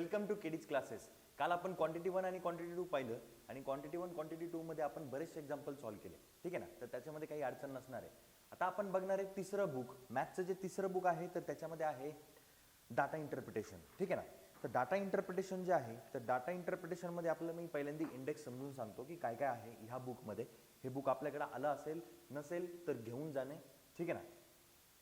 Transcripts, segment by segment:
Welcome to केडीज classes. काल आपण quantity 1 आणि क्वांटिटी 2 पाहिलं आणि क्वांटिटी 1 क्वांटिटी 2 मध्ये आपण बरेचसे एक्झाम्पल सॉल्व केले. ठीक आहे ना. तर त्याच्यामध्ये काही अडचण नसणार आहे. आता आपण बघणार आहे तिसरं बुक, मॅथ्सचं जे तिसरं बुक आहे तर त्याच्यामध्ये आहे डाटा इंटरप्रिटेशन. ठीक आहे ना. तर डाटा इंटरप्रिटेशन जे आहे तर डाटा इंटरप्रिटेशन मध्ये आपल्याला मी पहिल्यांदा इंडेक्स समजून सांगतो की काय काय आहे ह्या बुकमध्ये. हे बुक आपल्याकडे आलं असेल नसेल तर घेऊन जाणे. ठीक आहे ना.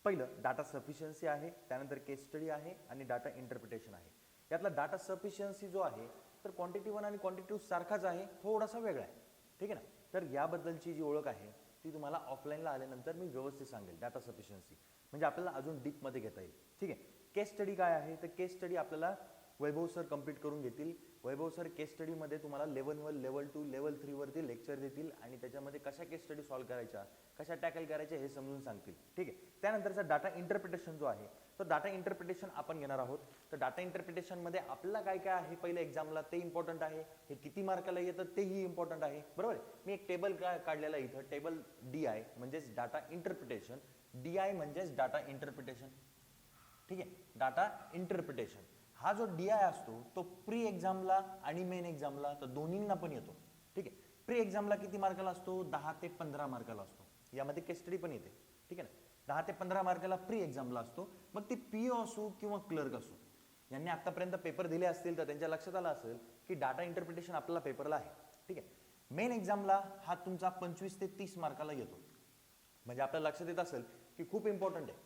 पहिलं डाटा सफिशियन्सी आहे, त्यानंतर केस स्टडी आहे आणि डाटा इंटरप्रिटेशन आहे. यातला डाटा सफिशियन्सी जो आहे तर क्वांटिटी 1 आणि क्वांटिटी 2 सारखाच आहे, थोडासा वेगळा आहे. ठीक आहे ना. तर याबद्दलची जी ओळख आहे ती तुम्हाला ऑफलाईनला आल्यानंतर मी व्यवस्थित सांगेल. डाटा सफिशियन्सी म्हणजे आपल्याला अजून डीपमध्ये घेता येईल. ठीक आहे. केस स्टडी काय आहे तर केस स्टडी आपल्याला वैभव सर कंप्लीट करून घेतील. वैभव सर केस स्टडीमध्ये तुम्हाला लेवल 1, लेवल 2, लेवल 3 वरती लेक्चर देतील आणि त्याच्यामध्ये कशा केस स्टडी सॉल्व्ह करायच्या, कशा टॅकल करायच्या हे समजून सांगतील. ठीक आहे. त्यानंतरचा डाटा इंटरप्रिटेशन जो आहे तो डाटा इंटरप्रिटेशन आपण घेणार आहोत. तर डाटा इंटरप्रिटेशनमध्ये आपल्याला काय काय आहे पहिलं एक्झामला ते इम्पॉर्टंट आहे. हे किती मार्काला येतं तेही इम्पॉर्टंट आहे. बरोबर आहे. मी एक टेबल काढलेला इथं, टेबल DI म्हणजेच डाटा इंटरप्रिटेशन, DI म्हणजेच डाटा इंटरप्रिटेशन. ठीक आहे. डाटा इंटरप्रिटेशन हा जो DI असतो तो प्री एक्झामला आणि मेन एक्झामला तर दोन्हींना पण येतो. ठीक आहे. प्री एक्झामला किती मार्काला असतो? 10 ते 15 मार्काला असतो. यामध्ये केस स्टडी पण येते. ठीक आहे ना. 10 ते 15 मार्काला प्री एक्झामला असतो. मग ती PO असो किंवा क्लर्क असो, यांनी आतापर्यंत पेपर दिले असतील तर त्यांच्या लक्षात आलं असेल की डाटा इंटरप्रिटेशन आपल्याला पेपरला आहे. ठीक आहे. मेन एक्झामला हा तुमचा 25 ते 30 मार्काला येतो. म्हणजे आपल्याला लक्षात येत असेल की खूप इम्पॉर्टंट आहे.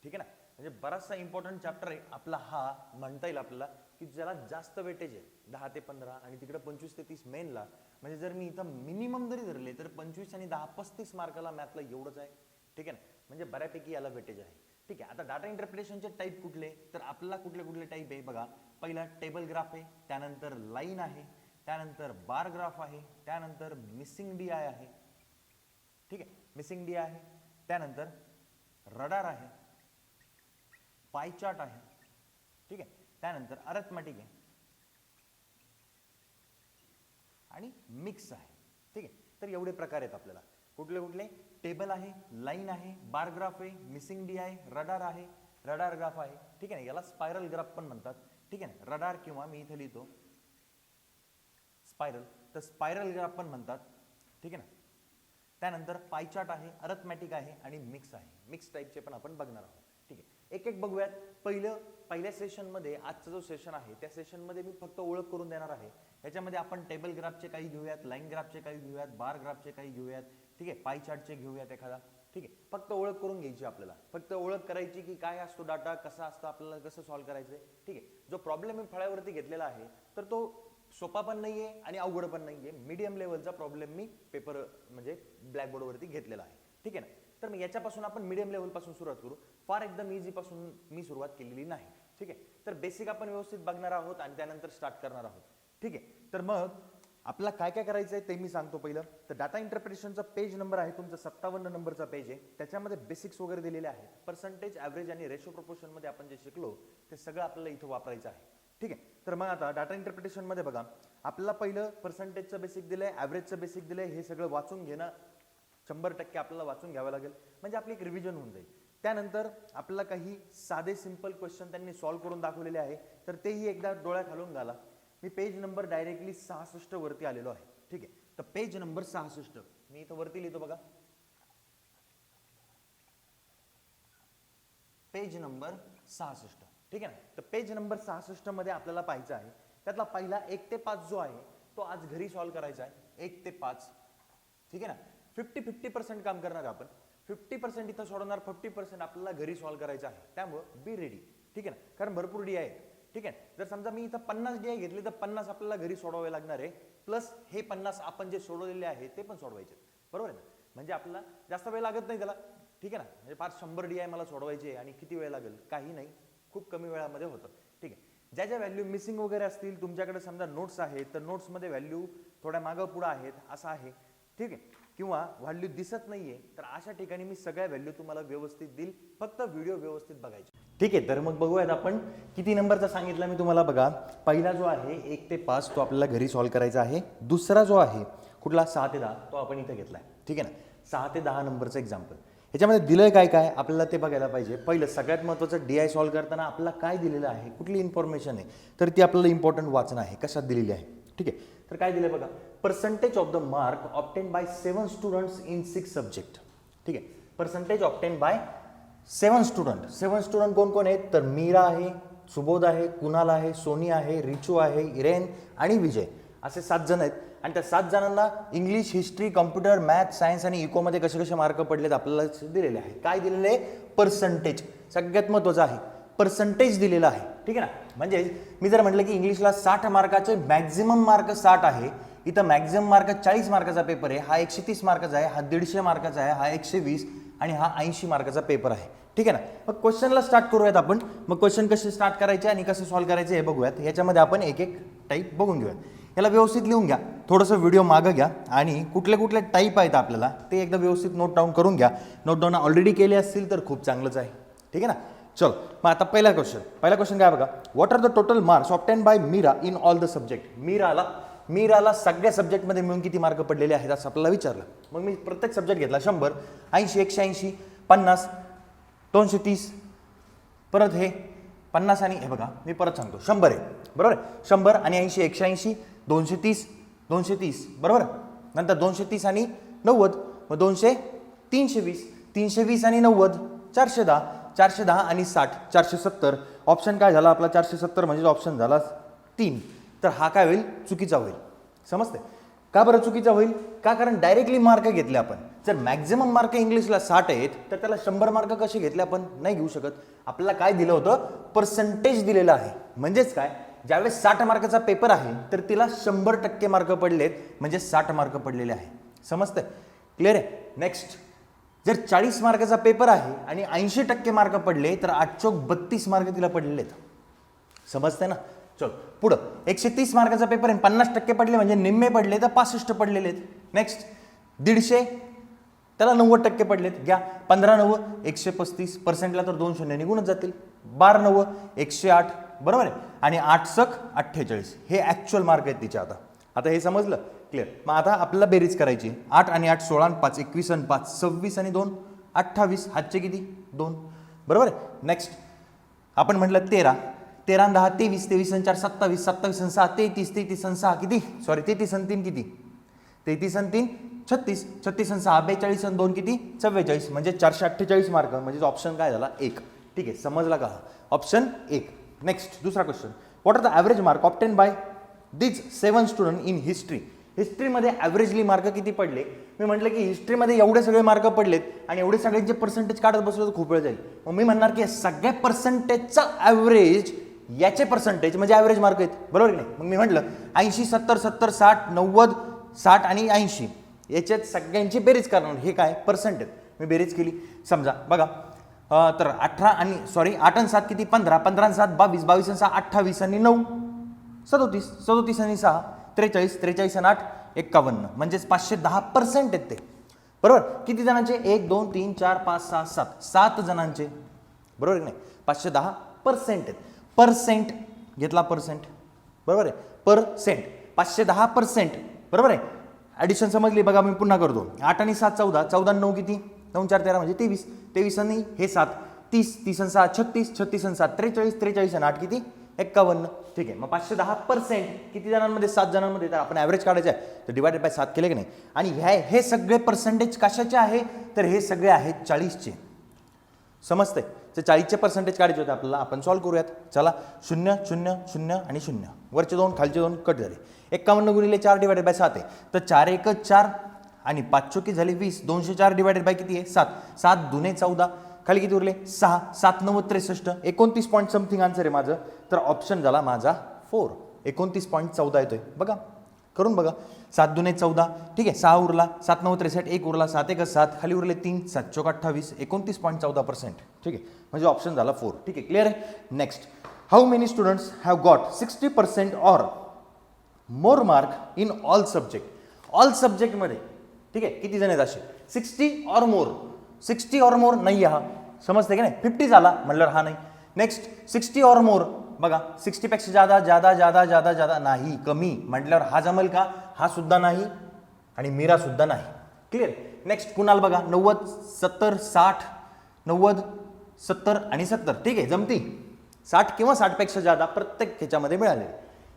ठीक आहे ना. म्हणजे बराचसा इम्पॉर्टंट चॅप्टर आहे आपला हा, म्हणता येईल आपल्याला की ज्याला जास्त वेटेज आहे 10 ते 15 आणि तिकडे 25 ते 30 मेनला. म्हणजे जर मी इथं मिनिमम जरी धरले तर 25 आणि 10 35 मार्काला मॅथला एवढंच आहे. ठीक आहे ना. म्हणजे बऱ्यापैकी याला वेटेज आहे. ठीक आहे. आता डाटा इंटरप्रिटेशनचे टाईप कुठले तर आपल्याला कुठले कुठले टाईप आहे बघा. पहिला टेबल ग्राफ आहे, त्यानंतर लाईन आहे, त्यानंतर बार ग्राफ आहे, त्यानंतर मिसिंग DI आहे. ठीक आहे. मिसिंग DI आहे, त्यानंतर रडार आहे, पाय चार्ट आहे. ठीक आहे. त्यानंतर अरिथमेटिक आहे आणि मिक्स आहे. ठीक आहे. तर एवढे प्रकार आहेत आपल्याला. कुठले कुठले? टेबल आहे, लाईन आहे, बार ग्राफ आहे, मिसिंग DI, रडार आहे, रडार ग्राफ आहे. ठीक आहे ना. याला स्पायरल ग्राफ पण म्हणतात. ठीक आहे ना. रडार किंवा मी इथे लिहितो स्पायरल, तर स्पायरल ग्राफ पण म्हणतात. ठीक आहे ना. त्यानंतर पाय चार्ट आहे, अरिथमेटिक आहे आणि मिक्स आहे. मिक्स टाईपचे पण आपण बघणार आहोत. ठीक आहे. एक एक बघूयात. पहिल्या सेशनमध्ये, आजचा जो सेशन आहे त्या सेशनमध्ये मी फक्त ओळख करून देणार आहे. याच्यामध्ये आपण टेबल ग्राफचे काही घेऊयात, लाईन ग्राफचे काही घेऊयात, बार ग्राफचे काही घेऊयात. ठीक आहे. पाय चार्टचे घेऊयात एखादा. ठीक आहे. फक्त ओळख करून घ्यायची आपल्याला. फक्त ओळख करायची की काय असतो डाटा, कसा असतो, आपल्याला कसं सॉल्व्ह करायचं आहे. ठीक आहे. जो प्रॉब्लेम मी फळ्यावरती घेतलेला आहे तर तो सोपा पण नाहीये आणि अवघड पण नाहीये. मीडियम लेवलचा प्रॉब्लेम मी पेपर म्हणजे ब्लॅकबोर्डवरती घेतलेला आहे. ठीक आहे ना. तर मग याच्यापासून आपण मीडियम लेवल पासून सुरुवात करू. फार एकदम इझी पासून मी सुरुवात केलेली नाही. ठीक आहे. तर बेसिक आपण व्यवस्थित बघणार आहोत आणि त्यानंतर स्टार्ट करणार आहोत. ठीक आहे. तर मग आपल्याला काय काय करायचं आहे ते मी सांगतो. पहिलं तर डाटा इंटरप्रिटेशनचा पेज नंबर आहे तुमचा 57 नंबरचा पेज आहे. त्याच्यामध्ये बेसिक्स वगैरे दिलेले आहेत. पर्सेंटेज, ॲव्हरेज आणि रेशो प्रोपोर्शन मध्ये आपण जे शिकलो ते सगळं आपल्याला इथं वापरायचं आहे. ठीक आहे. तर मग आता डाटा इंटरप्रिटेशन मध्ये बघा, आपल्याला पहिलं पर्सेंटेजचं बेसिक दिलंय, ॲव्हरेजचं बेसिक दिलंय. हे सगळं वाचून घेणं 100% आपल्याला वाचून घ्यावं लागेल. म्हणजे आपली एक रिव्हिजन होऊन जाईल. त्यानंतर आपल्याला काही साधे सिंपल क्वेश्चन त्यांनी सॉल्व्ह करून दाखवलेले आहे तर तेही एकदा डोळ्याखालून घाला. मी पेज नंबर डायरेक्टली 66 वरती आलेलो आहे. ठीक आहे. तर पेज नंबर 66 मी इथं वरती लिहितो बघा. Page number 66. ठीक आहे ना. तर पेज नंबर 66 मध्ये आपल्याला पाहायचं आहे त्यातला पहिला 1 ते 5 जो आहे तो आज घरी सॉल्व्ह करायचा आहे. 1 ते 5. ठीक आहे ना. 50% काम करणार आपण. 50% इथं सोडवणार, 50% आपल्याला घरी सॉल्व्ह करायचं आहे. त्यामुळे बी रेडी. ठीक आहे ना. कारण भरपूर DI आहे. ठीक आहे. जर समजा मी इथं 50 DI घेतले तर 50 आपल्याला घरी सोडवावे लागणार आहे. प्लस हे 50 आपण जे सोडवलेले आहे ते पण सोडवायचे. बरोबर आहे ना. म्हणजे आपल्याला जास्त वेळ लागत नाही त्याला. ठीक आहे ना. म्हणजे 100 DI मला सोडवायचे आणि किती वेळ लागेल? काही नाही, खूप कमी वेळामध्ये होतं. ठीक आहे. ज्या ज्या व्हॅल्यू मिसिंग वगैरे असतील तुमच्याकडे, समजा नोट्स आहेत तर नोट्समध्ये व्हॅल्यू थोड्या मागं पुढं आहेत असं आहे. ठीक आहे. किंवा व्हॅल्यू दिसत नाहीये तर अशा ठिकाणी मी सगळ्या व्हॅल्यू तुम्हाला व्यवस्थित देईल. फक्त व्हिडिओ व्यवस्थित बघायचे. ठीक आहे. तर मग बघूयात आपण किती नंबरचा सांगितला मी तुम्हाला बघा. पहिला जो आहे 1 ते 5 तो आपल्याला घरी सॉल्व्ह करायचा आहे. दुसरा जो आहे कुठला 6 ते 10 तो आपण इथे घेतलाय. ठीक आहे ना. 6 ते 10 नंबरचं एक्झाम्पल. ह्याच्यामध्ये दिलंय काय काय आपल्याला ते बघायला पाहिजे. पहिलं सगळ्यात महत्त्वाचं DI सॉल्व्ह करताना आपल्याला काय दिलेलं आहे, कुठली इन्फॉर्मेशन आहे, तर ती आपल्याला इम्पॉर्टंट वाचणं आहे. कशात दिलेली आहे, ठीक आहे. तर काय दिलं बघा, percentage of the mark obtain bye 7 students in 6 subject. ठीक आहे, percentage obtain bye 7 student. 7 student कोण कोण आहेत, तर मीरा आहे, सुबोध आहे, कुणाल आहे, सोनी आहे, रिचू आहे, इरेन आणि विजय, असे 7 जण आहेत. आणि त्या 7 जणांना English, history, computer, math, science आणि इकोमध्ये कसे कसे मार्क पडलेत आपल्याला दिलेले आहे. काय दिलेले आहे, पर्सेंटेज. सगळ्यात महत्त्वाचं आहे पर्सेंटेज दिलेलं आहे. ठीक आहे ना. म्हणजे मी जर म्हटलं की इंग्लिशला 60 मार्काचे मॅक्झिमम मार्क 60 आहे, इथं मॅक्झिमम मार्क 40 मार्काचा पेपर आहे, हा 130 मार्काचा आहे, हा 150 मार्काचा आहे, हा 120 आणि हा 80 मार्काचा पेपर आहे. ठीक आहे ना. मग क्वेश्चनला स्टार्ट करूयात आपण. मग क्वेश्चन कसे स्टार्ट करायचे आणि कसं सॉल्व्ह करायचे हे बघूयात. याच्यामध्ये आपण एक एक टाईप बघून घेऊयात. याला व्यवस्थित लिहून घ्या, थोडंसं व्हिडिओ मागं घ्या आणि कुठले कुठले टाईप आहेत आपल्याला ते एकदा व्यवस्थित नोट डाऊन करून घ्या. नोट डाऊन ऑलरेडी केले असतील तर खूप चांगलंच आहे. ठीक आहे ना. चल मग आता पहिला क्वेश्चन काय बघा, what are the total marks obtain by Meera in all the subject. मीराला सगळ्या सब्जेक्टमध्ये मिळून किती मार्क पडलेले आहेत असं आपल्याला विचारलं. मग मी प्रत्येक सब्जेक्ट घेतला, 100, 80, 180, 50, 230, परत हे 50 आणि हे बघा मी परत सांगतो 100 आहे बरोबर आहे. 100 आणि 80, 180, 230 बरोबर. नंतर 230 आणि 90, मग 200, 320 आणि 90, 410 आणि 60, 470. ऑप्शन काय झाला आपला 470 म्हणजे ऑप्शन झाला 3. तर हा काय होईल, चुकीचा होईल. समजते का बरं चुकीचा होईल, का कारण डायरेक्टली मार्क घेतले आपण. जर मॅक्झिमम मार्क इंग्लिशला 60 आहेत तर त्याला 100 मार्क कसे घेतले आपण नाही घेऊ शकत. आपल्याला काय दिलं होतं, पर्सेंटेज दिलेलं आहे. म्हणजेच काय, ज्यावेळेस 60 मार्काचा पेपर आहे तर तिला 100% मार्क पडलेत म्हणजे 60 मार्क पडलेले आहे. समजतंय, क्लिअर आहे. नेक्स्ट, जर 40 मार्काचा पेपर आहे आणि 80% मार्क पडले तर 832 मार्क तिला पडलेले आहेत. समजतंय ना. चल पुढं, 130 मार्काचा पेपर आहे 50% पडले म्हणजे निम्मे पडले तर 65 पडलेले आहेत. नेक्स्ट, 150 त्याला 90% पडलेत. घ्या 15 9 135, पर्सेंटला तर 2 शून्य निघूनच जातील. 12 9 108 बरोबर आहे. आणि 8 सक 48 हे ॲक्च्युअल मार्क आहेत तिचे. आता हे समजलं, क्लिअर. मग आता आपल्याला बेरीज करायची. 8 आणि 8 16 आणि 5 21 आणि 5 26 आणि 2 28, हातचे किती 2 बरोबर आहे. नेक्स्ट आपण म्हटलं 13 आणि 10 23, 23 आणि 4 27, 27 आणि 6 33, 33 आणि 6 किती, सॉरी 33 आणि 3 किती, 33 आणि 3 36, 36 आणि 6 42 आणि 2 किती 44, म्हणजे 448 मार्क. म्हणजे ऑप्शन काय झाला 1. ठीक आहे, समजला का, ऑप्शन 1. नेक्स्ट दुसरा question, what are the average mark obtain by this 7 student in history. हिस्ट्रीमध्ये ॲव्हरेजली मार्क किती पडले. मी म्हटलं की हिस्ट्रीमध्ये एवढे सगळे मार्क पडलेत आणि एवढे सगळ्यांचे पर्सेंटेज काढत बसलो तर खूप वेळ जाईल. मग मी म्हणणार की सगळ्या पर्सेंटेजचा ॲव्हरेज याचे पर्सेंटेज म्हणजे ॲव्हरेज मार्क आहेत बरोबर की नाही. मग मी म्हटलं 80 70 70 60 90 60 आणि 80 याच्यात सगळ्यांची बेरीज करणार. हे काय पर्सेंटेज, मी बेरीज केली. समजा बघा तर 8 आणि 7 किती 15, 15 आणि 7 22, 22 आणि 6 28 आणि 9 37, 37 आणि 6 43, 43 आणि 8 51, म्हणजेच 510% आहेत ते बरोबर. किती जणांचे, 1 2 3 4 5 6 7 7 जणांचे बरोबर की नाही. 510% आहेत. पर्सेंट घेतला पर्सेंट बरोबर आहे, पर्सेंट 510% बरोबर आहे. ॲडिशन समजली बघा, मी पुन्हा करतो. 8 आणि 7 14, 14 आणि 9 किती 9 4 13 म्हणजे 23, 23 आणि हे 7 30, 30 आणि 6 36, 36 आणि 7 43, 43 आणि 8 किती 51. ठीक आहे, मग 510% किती जणांमध्ये 7 जणांमध्ये. तर आपण ॲव्हरेज काढायचं आहे तर डिवायडेड बाय 7 केले की नाही. आणि हे सगळे पर्सेंटेज कशाचे आहे, तर हे सगळे आहेत 40चे. समजते, ते 40चे पर्सेंटेज काढायचे होते आपल्याला. आपण सॉल्व्ह करूयात. चला 0 0 0 आणि 0, वरचे 2 खालचे 2 कट झाले. 51 गुणिले 4 डिवायडेड बाय 7 आहे तर 4 1 4 आणि 5 चोकी झाले 20, 204 डिवायडेड बाय किती आहे 7, 7 दुने 14, खाली किती उरले 6, 7 9 63, 29 पॉईंट समथिंग आन्सर आहे माझं. तर ऑप्शन झाला माझा 4, 29.14 येतोय. बघा करून बघा. 7 दुने 14, ठीक आहे, 6 उरला, 7 9 63, 1 उरला, 7 1 7, खाली उरले 3, 7 चौक 28, 29.14%. ठीक आहे, म्हणजे ऑप्शन झाला 4. ठीक आहे, क्लिअर आहे. Next, how many students have got 60% or more mark in all subject. All सब्जेक्टमध्ये ठीक आहे किती जण आहेत असे 60 ऑर मोर. 60 ऑर मोर नाही हा, समजते की नाही. 50 झाला म्हटल्यावर हा नाही. नेक्स्ट 60 ऑर मोर बघा, 60 पेक्षा जादा जादा जादा जादा जादा नाही, कमी म्हटल्यावर हा जमेल का, हा सुद्धा नाही आणि मीरा सुद्धा नाही. क्लिअर. नेक्स्ट कुणाल बघा 90 70 60 90 70 आणि 70. ठीक आहे, जमती 60 किंवा 60 पेक्षा जादा प्रत्येक ह्याच्यामध्ये मिळाले.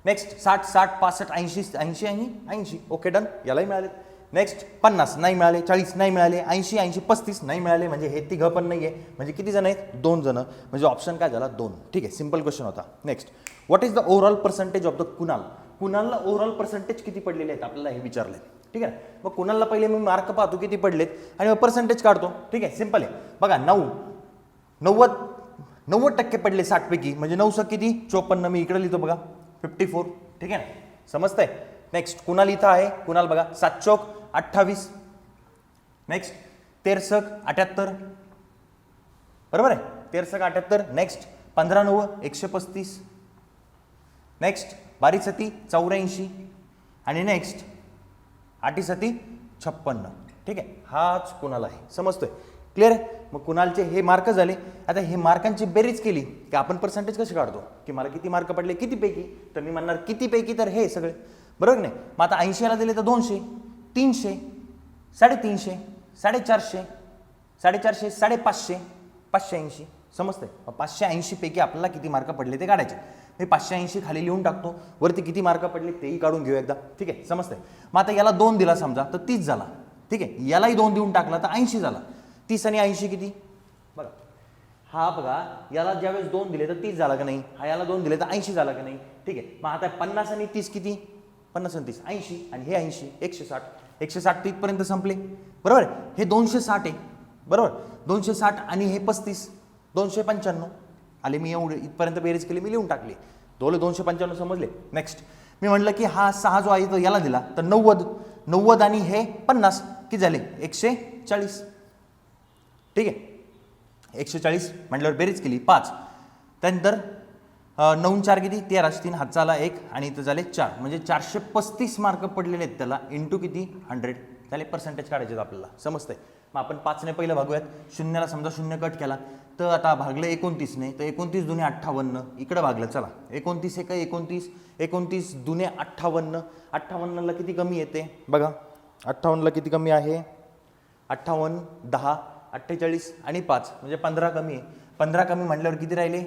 नेक्स्ट 60 60 65 80 80 आणि 80. ओके डन, यालाही मिळाले. नेक्स्ट 50 नाही मिळाले, 40 नाही मिळाले, 80 80 35 नाही मिळाले, म्हणजे हे तिघं पण नाही आहे. म्हणजे किती जण आहेत? 2 जण. म्हणजे ऑप्शन काय झाला? 2. ठीक आहे, सिंपल क्वेश्चन होता. Next what is the overall percentage of the Kunal. कुणालला ओव्हरऑल पर्सेंटेज किती पडलेले आहेत आपल्याला हे विचारले. ठीक आहे, मग कुणालला पहिले मी मार्क पाहतो किती पडलेत आणि मग पर्सेंटेज काढतो. ठीक आहे, सिंपल आहे बघा. 90% पडले 60 पैकी, म्हणजे 9 किती? 54. मी इकडे लिहितो बघा 54. ठीक आहे ना, समजतंय. नेक्स्ट कुणाल इथं आहे. कुणाल बघा 7 चौक 28. नेक्स्ट 13 78. बरोबर आहे, 13 78. नेक्स्ट 15 9 135. नेक्स्ट 12 7 84 आणि नेक्स्ट 8 7 56. ठीक आहे, हाच कुणाल आहे. समजतोय, क्लिअर आहे. मग कुणालचे हे मार्क झाले. आता हे मार्कांची बेरीज केली की आपण पर्सेंटेज कसे काढतो, की मला किती मार्क पडले किती पैकी, तर मी म्हणणार किती पैकी, तर हे सगळे बरोबर नाही. मग आता 80ला दिले तर 200 300 350 450 450 550 580. समजतंय. 580 पैकी आपल्याला किती मार्क पडले ते काढायचे. मी 580 खाली लिहून टाकतो, वरती किती मार्क पडले तेही काढून घेऊ एकदा. ठीक आहे, समजतंय. मग आता याला 2 दिला समजा तर 30 झाला. ठीक आहे, यालाही 2 देऊन टाकला तर 80 झाला. 30 आणि 80 किती बघा. हा बघा, याला ज्यावेळेस 2 दिले तर 30 झाला का नाही, हा याला 2 दिले तर 80 झाला का नाही. ठीक आहे, मग आता 50 आणि 30 किती? 50 आणि 30 80 आणि हे 80 160. 160 तिथपर्यंत संपले. बरोबर आहे, हे 260 आहे. बरोबर, 260 आणि हे 35 295 आले. मी एवढे इथपर्यंत बेरीज केली, मी लिहून टाकली. 295 समजले. नेक्स्ट मी म्हटलं की हा 6 जो आहे तो याला दिला तर 90 आणि हे 50 किती झाले? 140. ठीक आहे, 140 म्हटल्यावर बेरीज केली 5. त्यानंतर 9 4 किती? 13 3 हातचा आला 1 आणि इथं झाले 4. म्हणजे 435 मार्क पडलेले आहेत त्याला. इंटू किती? 100 झाले. पर्सेंटेज काढायचे आपल्याला. समजतंय. मग आपण 5ने पहिलं भागूयात. शून्याला समजा 0 कट केला तर आता भागलं 29ने, तर 29 दुने 58. इकडं भागलं, चला 29 1 29 29 दुने 58. 58ला किती कमी येते बघा. 58ला किती कमी आहे? 58 10 48 आणि 5 म्हणजे 15 कमी आहे. 15 कमी म्हटल्यावर किती राहिले?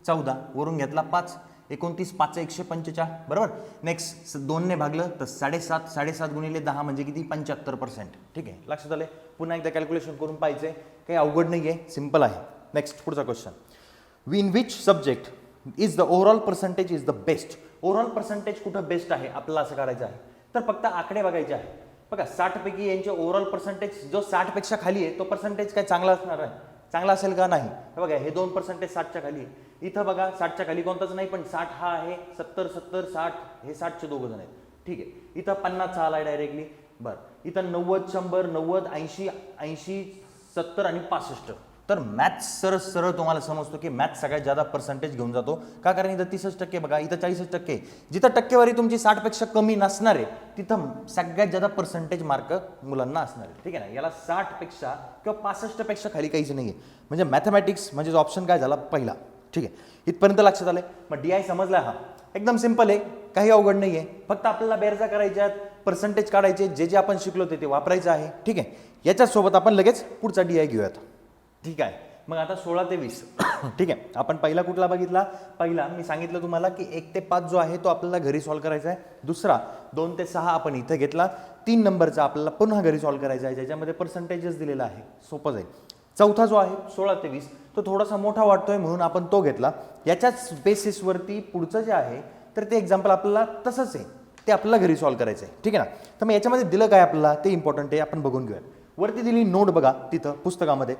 14. वरून घेतला 5. 29 5 145. बरोबर. नेक्स्ट 2ने भागलं तर 7.5 7.5 गुणिले 10 म्हणजे किती? 75%. ठीक आहे, लक्षात आले. पुन्हा एकदा कॅल्क्युलेशन करून पाहिजे, काही अवघड नाही आहे, सिंपल आहे. नेक्स्ट पुढचा question. In which subject is the overall percentage is the best. Overall percentage कुठं बेस्ट आहे आपल्याला असं काढायचं आहे. तर फक्त आकडे बघायचे आहे. बघा 60 पैकी यांचे ओव्हरऑल पर्सेंटेज जो 60 पेक्षा खाली आहे तो पर्सेंटेज काय चांगला असणार आहे? चांगला असेल का? नाही. बघा हे 2% 60च्या खाली आहे. इथं बघा 60च्या खाली कोणताच नाही, पण 60 हा आहे. 70 70 60 हे 60चे दोघं जण आहेत. ठीक आहे, इथं 50 आलाय डायरेक्टली. बरं, इथं 90 100 90 80 80 70 आणि 65. तर मॅथ्स सरळ तुम्हाला समजतो की मॅथ्स सगळ्यात जादा पर्सेंटेज घेऊन जातो. का? कारण इथं 30% बघा, इथं 40%. जिथं टक्केवारी तुमची 60 पेक्षा कमी नसणार आहे तिथं सगळ्यात जादा पर्सेंटेज मार्क मुलांना असणार आहे. ठीक आहे ना, याला 60 पेक्षा किंवा 65 पेक्षा खाली काहीच नाही आहे. म्हणजे मॅथमॅटिक्स म्हणजे ऑप्शन काय झाला? पहिला. ठीक आहे, इथपर्यंत लक्षात आलंय. मग DI समजला. हा एकदम सिंपल आहे, काही अवघड नाही आहे. फक्त आपल्याला बेरजा करायच्यात, पर्सेंटेज काढायचे, जे आपण शिकलो ते वापरायचं आहे. ठीक आहे, याच्यासोबत आपण लगेच पुढचा DI घेऊयात. ठीक आहे, मग आता 16 ते 20. ठीक आहे, आपण पहिला कुठला बघितला? पहिला मी सांगितलं तुम्हाला की 1 ते 5 जो आहे तो आपल्याला घरी सॉल्व्ह करायचा आहे. दुसरा 2 ते 6 आपण इथं घेतला. 3 नंबरचा आपल्याला पुन्हा घरी सॉल्व्ह करायचा आहे, ज्याच्यामध्ये पर्सेंटेजेस दिलेला आहे. सोपं जाईल. चौथा जो आहे 16 ते 20 तो थोडासा मोठा वाटतोय म्हणून आपण तो घेतला. याच्याच बेसिसवरती पुढचं जे आहे तर ते एक्झाम्पल आपल्याला तसंच आहे, ते आपल्याला घरी सॉल्व्ह करायचं आहे. ठीक आहे ना. तर मग याच्यामध्ये दिलं काय आपल्याला ते इम्पॉर्टंट आहे, आपण बघून घेऊया. वरती दिली नोट बघा तिथं पुस्तकामध्ये.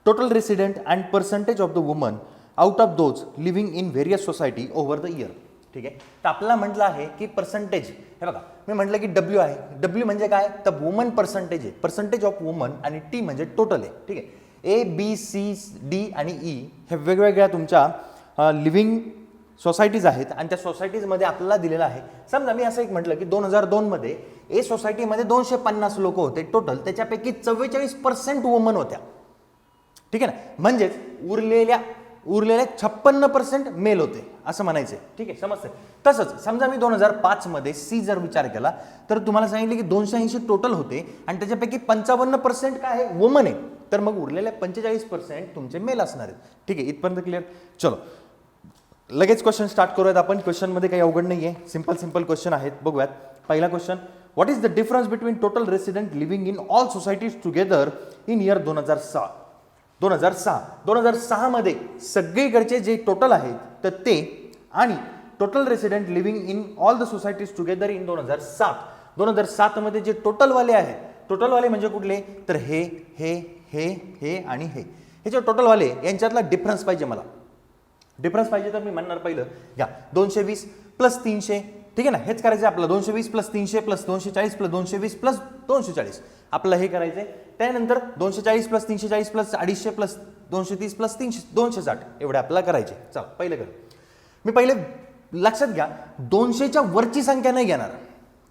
Total resident and percentage of the woman out of those living in various society over the year. ठीक आहे, तर आपल्याला म्हटलं आहे की पर्सेंटेज, हे बघा मी म्हटलं की W आहे. W म्हणजे काय? तर वुमन पर्सेंटेज आहे. पर्सेंटेज ऑफ वुमन आणि T म्हणजे टोटल आहे. ठीक आहे, A B C D आणि E हे वेगवेगळ्या तुमच्या लिव्हिंग सोसायटीज आहेत आणि त्या सोसायटीजमध्ये आपल्याला दिलेलं आहे. समजा मी असं एक म्हटलं की 2002 मध्ये ए सोसायटीमध्ये 250 लोक होते टोटल, त्याच्यापैकी 44% वुमन होत्या. ठीक आहे ना, म्हणजेच उरलेले 56% मेल होते असं म्हणायचंय. ठीक आहे, समजतंय. तसंच समजा मी 2005 मध्ये सी जर विचार केला तर तुम्हाला सांगितलं की 280 टोटल होते आणि त्याच्यापैकी 55% काय आहे, वुमन आहे. तर मग उरलेले 45% तुमचे मेल असणार आहेत. ठीक आहे, इथपर्यंत क्लिअर. चलो लगेच क्वेश्चन स्टार्ट करूयात आपण. क्वेश्चन मध्ये काही अवघड नाहीये, सिंपल क्वेश्चन आहेत. बघूयात. पहिला question, what is the difference between total resident living in all societies together in year 2006. 2006 मध्ये सगळीकडचे जे टोटल आहेत तर ते आणि total resident living in all the societies together in 2007 मध्ये जे टोटल वाले आहेत, टोटल वाले म्हणजे कुठले, तर हे हे हे हे आणि हे जे टोटल वाले यांच्यातला डिफरन्स पाहिजे मला. डिफरन्स पाहिजे तर मी म्हणणार पहिलं घ्या 220 प्लस 300. ठीक आहे ना, हेच करायचं आपलं. 220 प्लस 300 प्लस 240 प्लस 220 प्लस 240 आपलं हे करायचंय. त्यानंतर 240 प्लस 340 प्लस 250 प्लस 230 प्लस 260 एवढे आपल्याला करायचे. चला पहिलं कर. मी पहिले लक्षात घ्या 200च्या वरची संख्या नाही घेणार.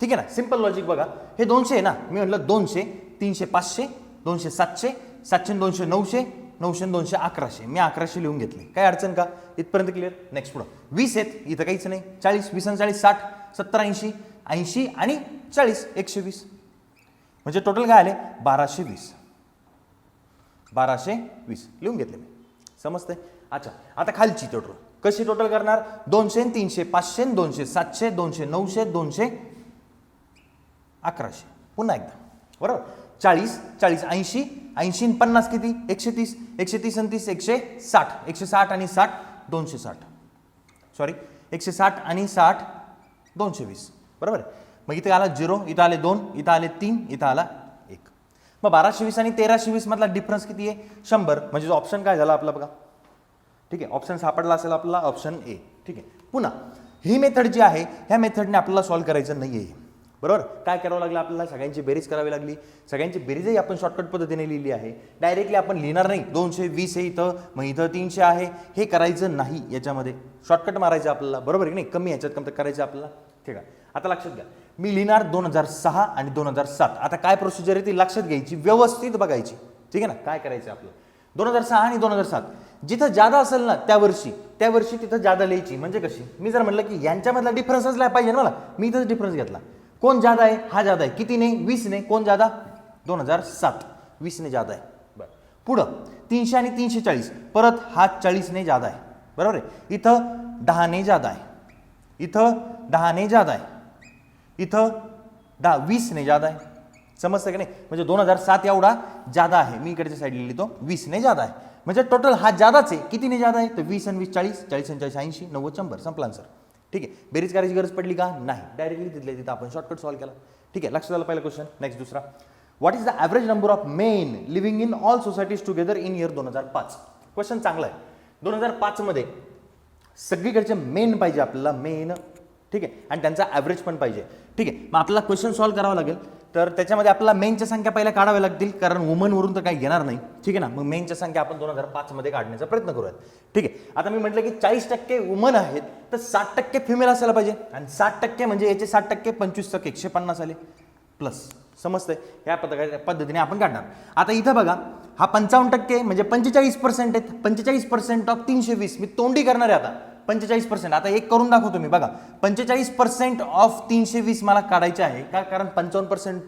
ठीक आहे ना, सिंपल लॉजिक बघा. हे 200 आहे ना, मी म्हटलं 200, 300 500, 200 700, 700 200 900, 900 200 1100. मी 1100 लिहून घेतले. काय अडचण का? इथपर्यंत क्लिअर. नेक्स्ट पुढं 20 आहेत, इथं काहीच नाही. 40 20 40 60 70 80 80 आणि 40 120 म्हणजे टोटल काय आले 1220. 1220 लिहून घेतले मी. समजतंय. अच्छा, आता खालची टोटल कशी टोटल करणार? 200 300 500 200 700 200 900 200 1100. पुन्हा एकदा बरोबर. 40 40 80 80 50 किती 130 130 आणि 30 160 160 आणि 60 260. सॉरी 160 आणि 60 220 बरोबर. मग इथे आला 0, इथं आले 2, इथं आले 3, इथं आला 1. मग 1220 आणि 1320 मधला डिफरन्स किती आहे? 100. म्हणजे ऑप्शन काय झाला आपला बघा. ठीक आहे, ऑप्शन सापडला असेल आपला ऑप्शन ए. ठीक आहे, पुन्हा ही मेथड जी आहे ह्या मेथडने आपल्याला सॉल्व्ह करायचं नाही आहे. बरोबर. काय करावं लागलं आपल्याला? सगळ्यांची बेरीज करावी लागली. सगळ्यांची बेरीजही आपण शॉर्टकट पद्धतीने लिहिली आहे. डायरेक्टली आपण लिहिणार नाही. 220 आहे इथं, मग इथं 300 आहे, हे करायचं नाही. याच्यामध्ये शॉर्टकट मारायचं आपल्याला. बरोबर की नाही? कमी याच्यात कम करायचं आपल्याला. ठीक आहे, आता लक्षात घ्या. मी लिहिणार 2006 आणि 2007. आता काय प्रोसिजर आहे ती लक्षात घ्यायची, व्यवस्थित बघायची. ठीक आहे ना. काय करायचं आपलं 2006 आणि 2007 जिथं जादा असेल ना त्या वर्षी तिथं जादा लिहायची. म्हणजे कशी? मी जर म्हटलं की यांच्यामधला डिफरन्सच लिहायला पाहिजे ना मला, मी इथंच डिफरन्स घेतला. कोण ज्यादा आहे? हा ज्यादा आहे. किती ने? 20 ने. कोण ज्यादा? 2007 20 ने ज्यादा आहे. बरं, पुढं 300 आणि 340 परत हा 40 ने ज्यादा आहे. बरोबर आहे. इथं 10 ने ज्यादा आहे, इथं 10 ने ज्यादा आहे, इथं 20 ने ज्यादा आहे. समजतं की नाही? म्हणजे 2007 एवढा ज्यादा आहे. मी इकडच्या साईडला लिहितो 20 ने ज्यादा आहे. म्हणजे टोटल हा ज्यादाच आहे. किती ने ज्यादा आहे? तर 20 आणि 20 40, 40 आणि 40 80, 90 100. संपला सर. ठीक आहे, बेरीज करायची गरज पडली का? नाही. डायरेक्टली तिथल्या तिथं आपण शॉर्टकट सॉल्व्ह केला. ठीक आहे, लक्षात आलं पहिला क्वेश्चन. नेक्स्ट दुसरा, what is the average number of main living in all societies together in year 2005. Question चांगला आहे. 2005 मध्ये सगळीकडचे मेन पाहिजे आपल्याला, मेन. ठीक आहे, आणि त्यांचा ॲव्हरेज पण पाहिजे. ठीक आहे, मग आपल्याला क्वेश्चन सॉल्व्ह करावा लागेल. तर त्याच्यामध्ये आपल्याला मेनच्या संख्या पहिल्या काढाव्या लागतील, कारण वुमनवरून तर काही घेणार नाही. ठीक आहे ना. मग मेनच्या संख्या आपण 2005 मध्ये काढण्याचा प्रयत्न करूयात. ठीक आहे, आता मी म्हटलं की 40% वुमन आहेत तर 60% फिमेल असायला पाहिजे. आणि 60% म्हणजे याचे 60% 25 150 आले प्लस. समजतंय? ह्या पद्धतीने आपण काढणार. आता इथं बघा, हा 55% म्हणजे 45% आहेत. 45% ऑफ 320 मी तोंडी करणार आहे आता. 45%. आता एक करून दाखवतो मी. बघा, 45% ऑफ 320 मला काढायचे आहे का? कारण 55%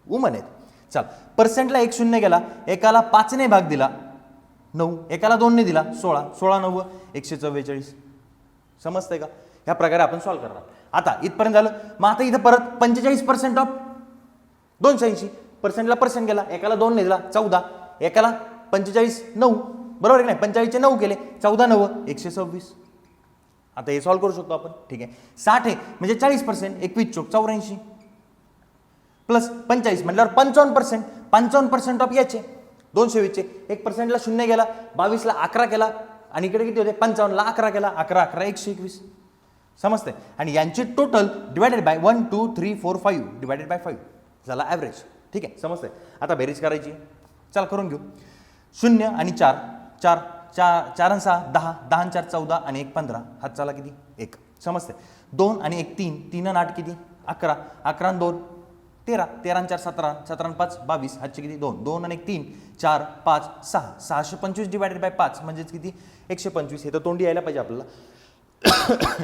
वुमन आहेत. चल, पर्सेंटला 1 शून्य गेला, एकाला 5 ने भाग दिला 9, एकाला 2 ने दिला 16, 16 9 144. समजतंय का? ह्या प्रकारे आपण सॉल्व्ह करणार. आता इथपर्यंत झालं. मग आता इथं परत 45% ऑफ 280, पर्सेंटला पर्सेंट गेला, एकाला 2 ने दिला 14, एकाला 45 9. बरोबर की नाही? 45 चे 9 केले, 14 9 126. आता हे सॉल्व्ह करू शकतो आपण. ठीक आहे, 60 आहे म्हणजे 40%, 21 चोक 84 प्लस 45 म्हटल्यावर 55%. 55% ऑफ याचे 220चे 1%ला 0 गेला, 22ला 11 केला, आणि इकडे किती होते? 55ला 11 केला, 11 11 121. समजते? आणि यांची total divided by 1 2 3 4 5 divided by 5 झाला ॲव्हरेज. ठीक आहे, समजते? आता बेरीज करायची. चला करून घेऊ. 0 आणि 4 4 4 4 आणि 6 10 10 आणि 4 14 आणि 1 15. हात चाला किती? 1. समजते? 2 आणि 1 3 3 आणि 8 किती? 11 11 आणि 2 13, 13 4 17, 17 5 22, हातचे किती 2, 2 आणि 3 4 5 6, 625 डिवायडेड बाय 5 म्हणजेच किती 125. हे तर तोंडी यायला पाहिजे आपल्याला.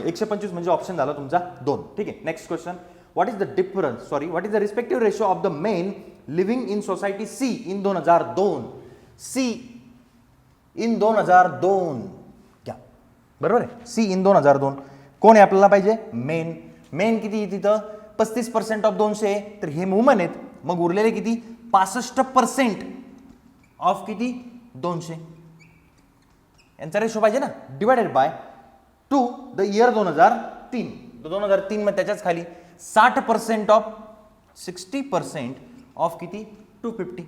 125 म्हणजे ऑप्शन झाला तुमचा 2. ठीक आहे. Next question, what is the difference what is the respective ratio of the men living in society C in 2002. C in 2002 क्या बरोबर आहे. सी इन 2002 कोण आहे आपल्याला पाहिजे, मेन. मेन किती तिथं 35% ऑफ 200, तर हे वुमन आहेत, मग उरलेले किती 65% ऑफ किती 200. यांचा रेशो पाहिजे ना, divided by two the year 2003. 2003 मध्ये त्याच्याच खाली 60% ऑफ 60% ऑफ किती 250.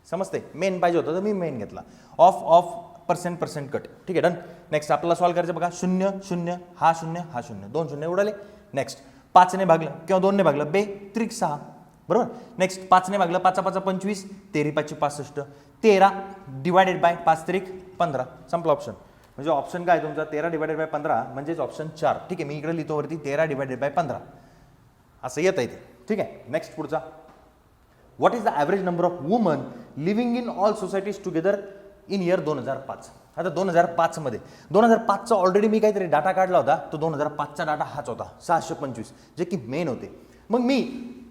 समजते. मेन पाहिजे होतं तर मी मेन घेतला. Of percent cut. ठीक आहे, डन. नेक्स्ट आपल्याला सॉल्व करायचं बघा. 0 0 हा 0 हा 0, 2 0 उडाले. नेक्स्ट 5 ने भागलं किंवा 2 ने भागलं 2 त्रिक 6 बरोबर. नेक्स्ट 5 ने भागलं 5 5 25, 13 5 65, 13 डिवायडेड बाय 5 त्रिक 15. संपला ऑप्शन. म्हणजे ऑप्शन काय तुमचा 13 डिवायडेड बाय 15 म्हणजेच ऑप्शन 4. ठीक आहे, मी इकडे लिहितो वरती 13 डिवायडेड बाय 15 असं येत आहे ते. ठीक आहे. नेक्स्ट पुढचा, what is the average number of woman living in all societies together in year 2005. आता 2005 मध्ये 2005चा ऑलरेडी मी काहीतरी डाटा काढला होता, तो 2005चा डाटा हाच होता 625, जे की मेन होते. मग मी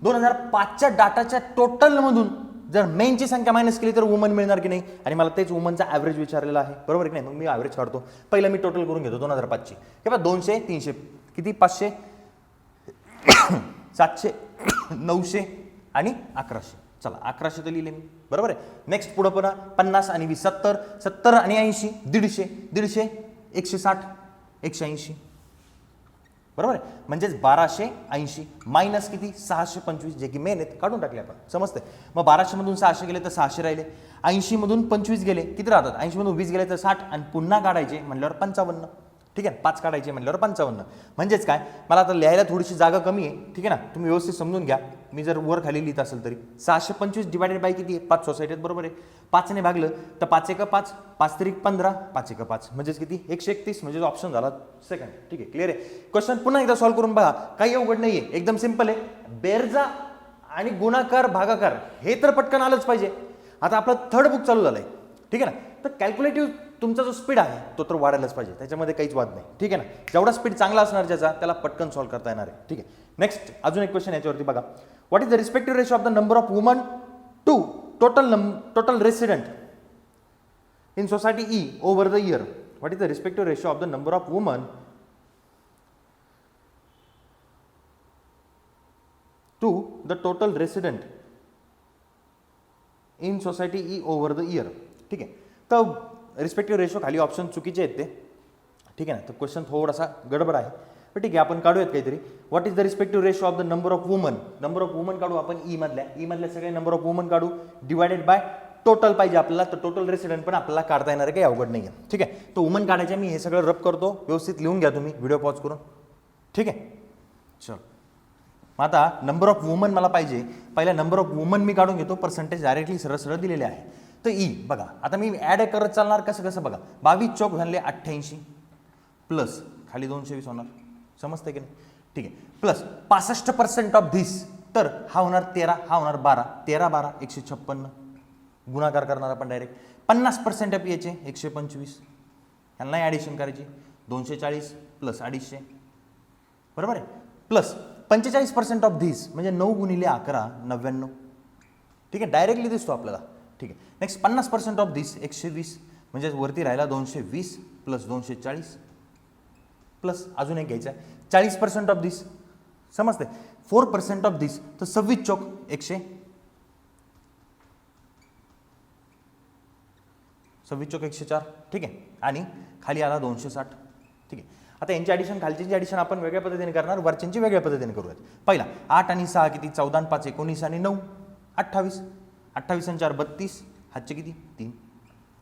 2005च्या डाटाच्या टोटलमधून जर मेनची संख्या मायनस केली तर वुमन मिळणार की नाही, आणि मला तेच वुमनचा ॲव्हरेज विचारलेला आहे बरोबर की नाही. मग मी ॲव्हरेज काढतो. पहिलं मी टोटल करून घेतो 2005ची. हे बघा 200 300 किती 500 700 900 आणि 1100. चला 1100 तर लिहिले मी बरोबर आहे. नेक्स्ट पुढं पुन्हा 50 आणि 20 70, 70 आणि 80 150, 150 160 180 बरोबर आहे. म्हणजेच 1280 मायनस किती 625 जे की मेन आहेत, काढून टाकले आपण. समजते. मग 1200 मधून 600 गेले तर 600 राहिले. 80 मधून 25 गेले किती राहतात, 80 मधून 20 गेले तर 60 आणि पुन्हा काढायचे म्हणल्यावर 55. ठीक आहे, 5 काढायचे म्हणल्यावर 55. म्हणजेच काय, मला आता लिहायला थोडीशी जागा कमी आहे. ठीक आहे ना, तुम्ही व्यवस्थित समजून घ्या. मी जर वर खाली लिहित असेल तरी 625 डिवायडेड बाय किती आहे 5 सोसायटी आहेत बरोबर आहे. 5 ने भागलं तर 5 1 5, 5 त्रिक 15, 5 1 5 म्हणजेच किती 131. म्हणजे ऑप्शन झाला सेकंड. ठीक आहे, क्लिअर आहे. क्वेश्चन पुन्हा एकदा सॉल्व्ह करून बघा. काही अवघड नाहीये, एकदम सिंपल आहे. बेरजा आणि गुणाकार भागाकार हे तर पटकन आलंच पाहिजे. आता आपलं थर्ड बुक चालू झालंय. ठीक आहे ना, तर कॅल्क्युलेटिव्ह तुमचा जो स्पीड आहे तो तर वाढायलाच पाहिजे, त्याच्यामध्ये काहीच वाद नाही. ठीक आहे ना, जेवढा स्पीड चांगला असणार ज्याचा त्याला पटकन सॉल्व्ह करता येणार आहे. ठीक आहे. नेक्स्ट अजून एक क्वेश्चन याच्यावरती बघा. What is the respective ratio of the number of woman to total resident in society E over the year. What is the respective ratio of the number of woman to the total resident in society E over the year. ठीक आहे, तर respective ratio खाली option चुकीचे आहेत ते. ठीक आहे ना, तर क्वेश्चन थोडासा गडबड आहे, पण ठीक आहे आपण काढूयात काहीतरी. What is the respective ratio of the number of woman. Number of woman काढू आपण ई मधल्या सगळे नंबर ऑफ वुमन काढू, डिवायडेड बाय टोटल पाहिजे आपल्याला. तर टोटल रेसिडेंट पण आपल्याला काढता येणार आहे, काही अवघड नाही आहे. ठीक आहे, तो वुमन काढायचे. मी हे सगळं रब करतो, व्यवस्थित लिहून घ्या तुम्ही व्हिडिओ पॉज करून. ठीक आहे, चल आता नंबर ऑफ वुमन मला पाहिजे. पहिला नंबर ऑफ वुमन मी काढून घेतो, पर्सेंटेज डायरेक्टली सरळ दिलेले आहे. तर ई बघा, आता मी ॲड करत चालणार कसं बघा. 22 चौक झाले 88 प्लस खाली 220 होणार. समजते की नाही. ठीक आहे, प्लस 65% ऑफ धिस, तर हा होणार 13, हा होणार 12, 13 12 156 गुणाकार करणार आपण डायरेक्ट. 50% ऑफ याचे 125, ह्यांना ॲडिशन करायची 240 प्लस 250 बरोबर आहे. प्लस 45% ऑफ धिस म्हणजे 9 गुणिले 11 99. ठीक आहे, डायरेक्टली दिसतो आपल्याला. ठीक आहे, नेक्स्ट 50% ऑफ धिस 120 म्हणजे वरती राहिला 220 प्लस 240 प्लस अजून एक घ्यायचा आहे 40% ऑफ धिस. समजते. 4% ऑफ धिस तर 26 चौक 100, 26 चौक 104. ठीक आहे, आणि खाली आला 260. ठीक आहे, आता यांची ॲडिशन खालची ॲडिशन आपण वेगळ्या पद्धतीने करणार, वरच्यांची वेगळ्या पद्धतीने करूयात. पहिला 8 आणि 6 किती 14 आणि 5 19 आणि 9 28, 28 आणि 4 32, हातचे किती 3.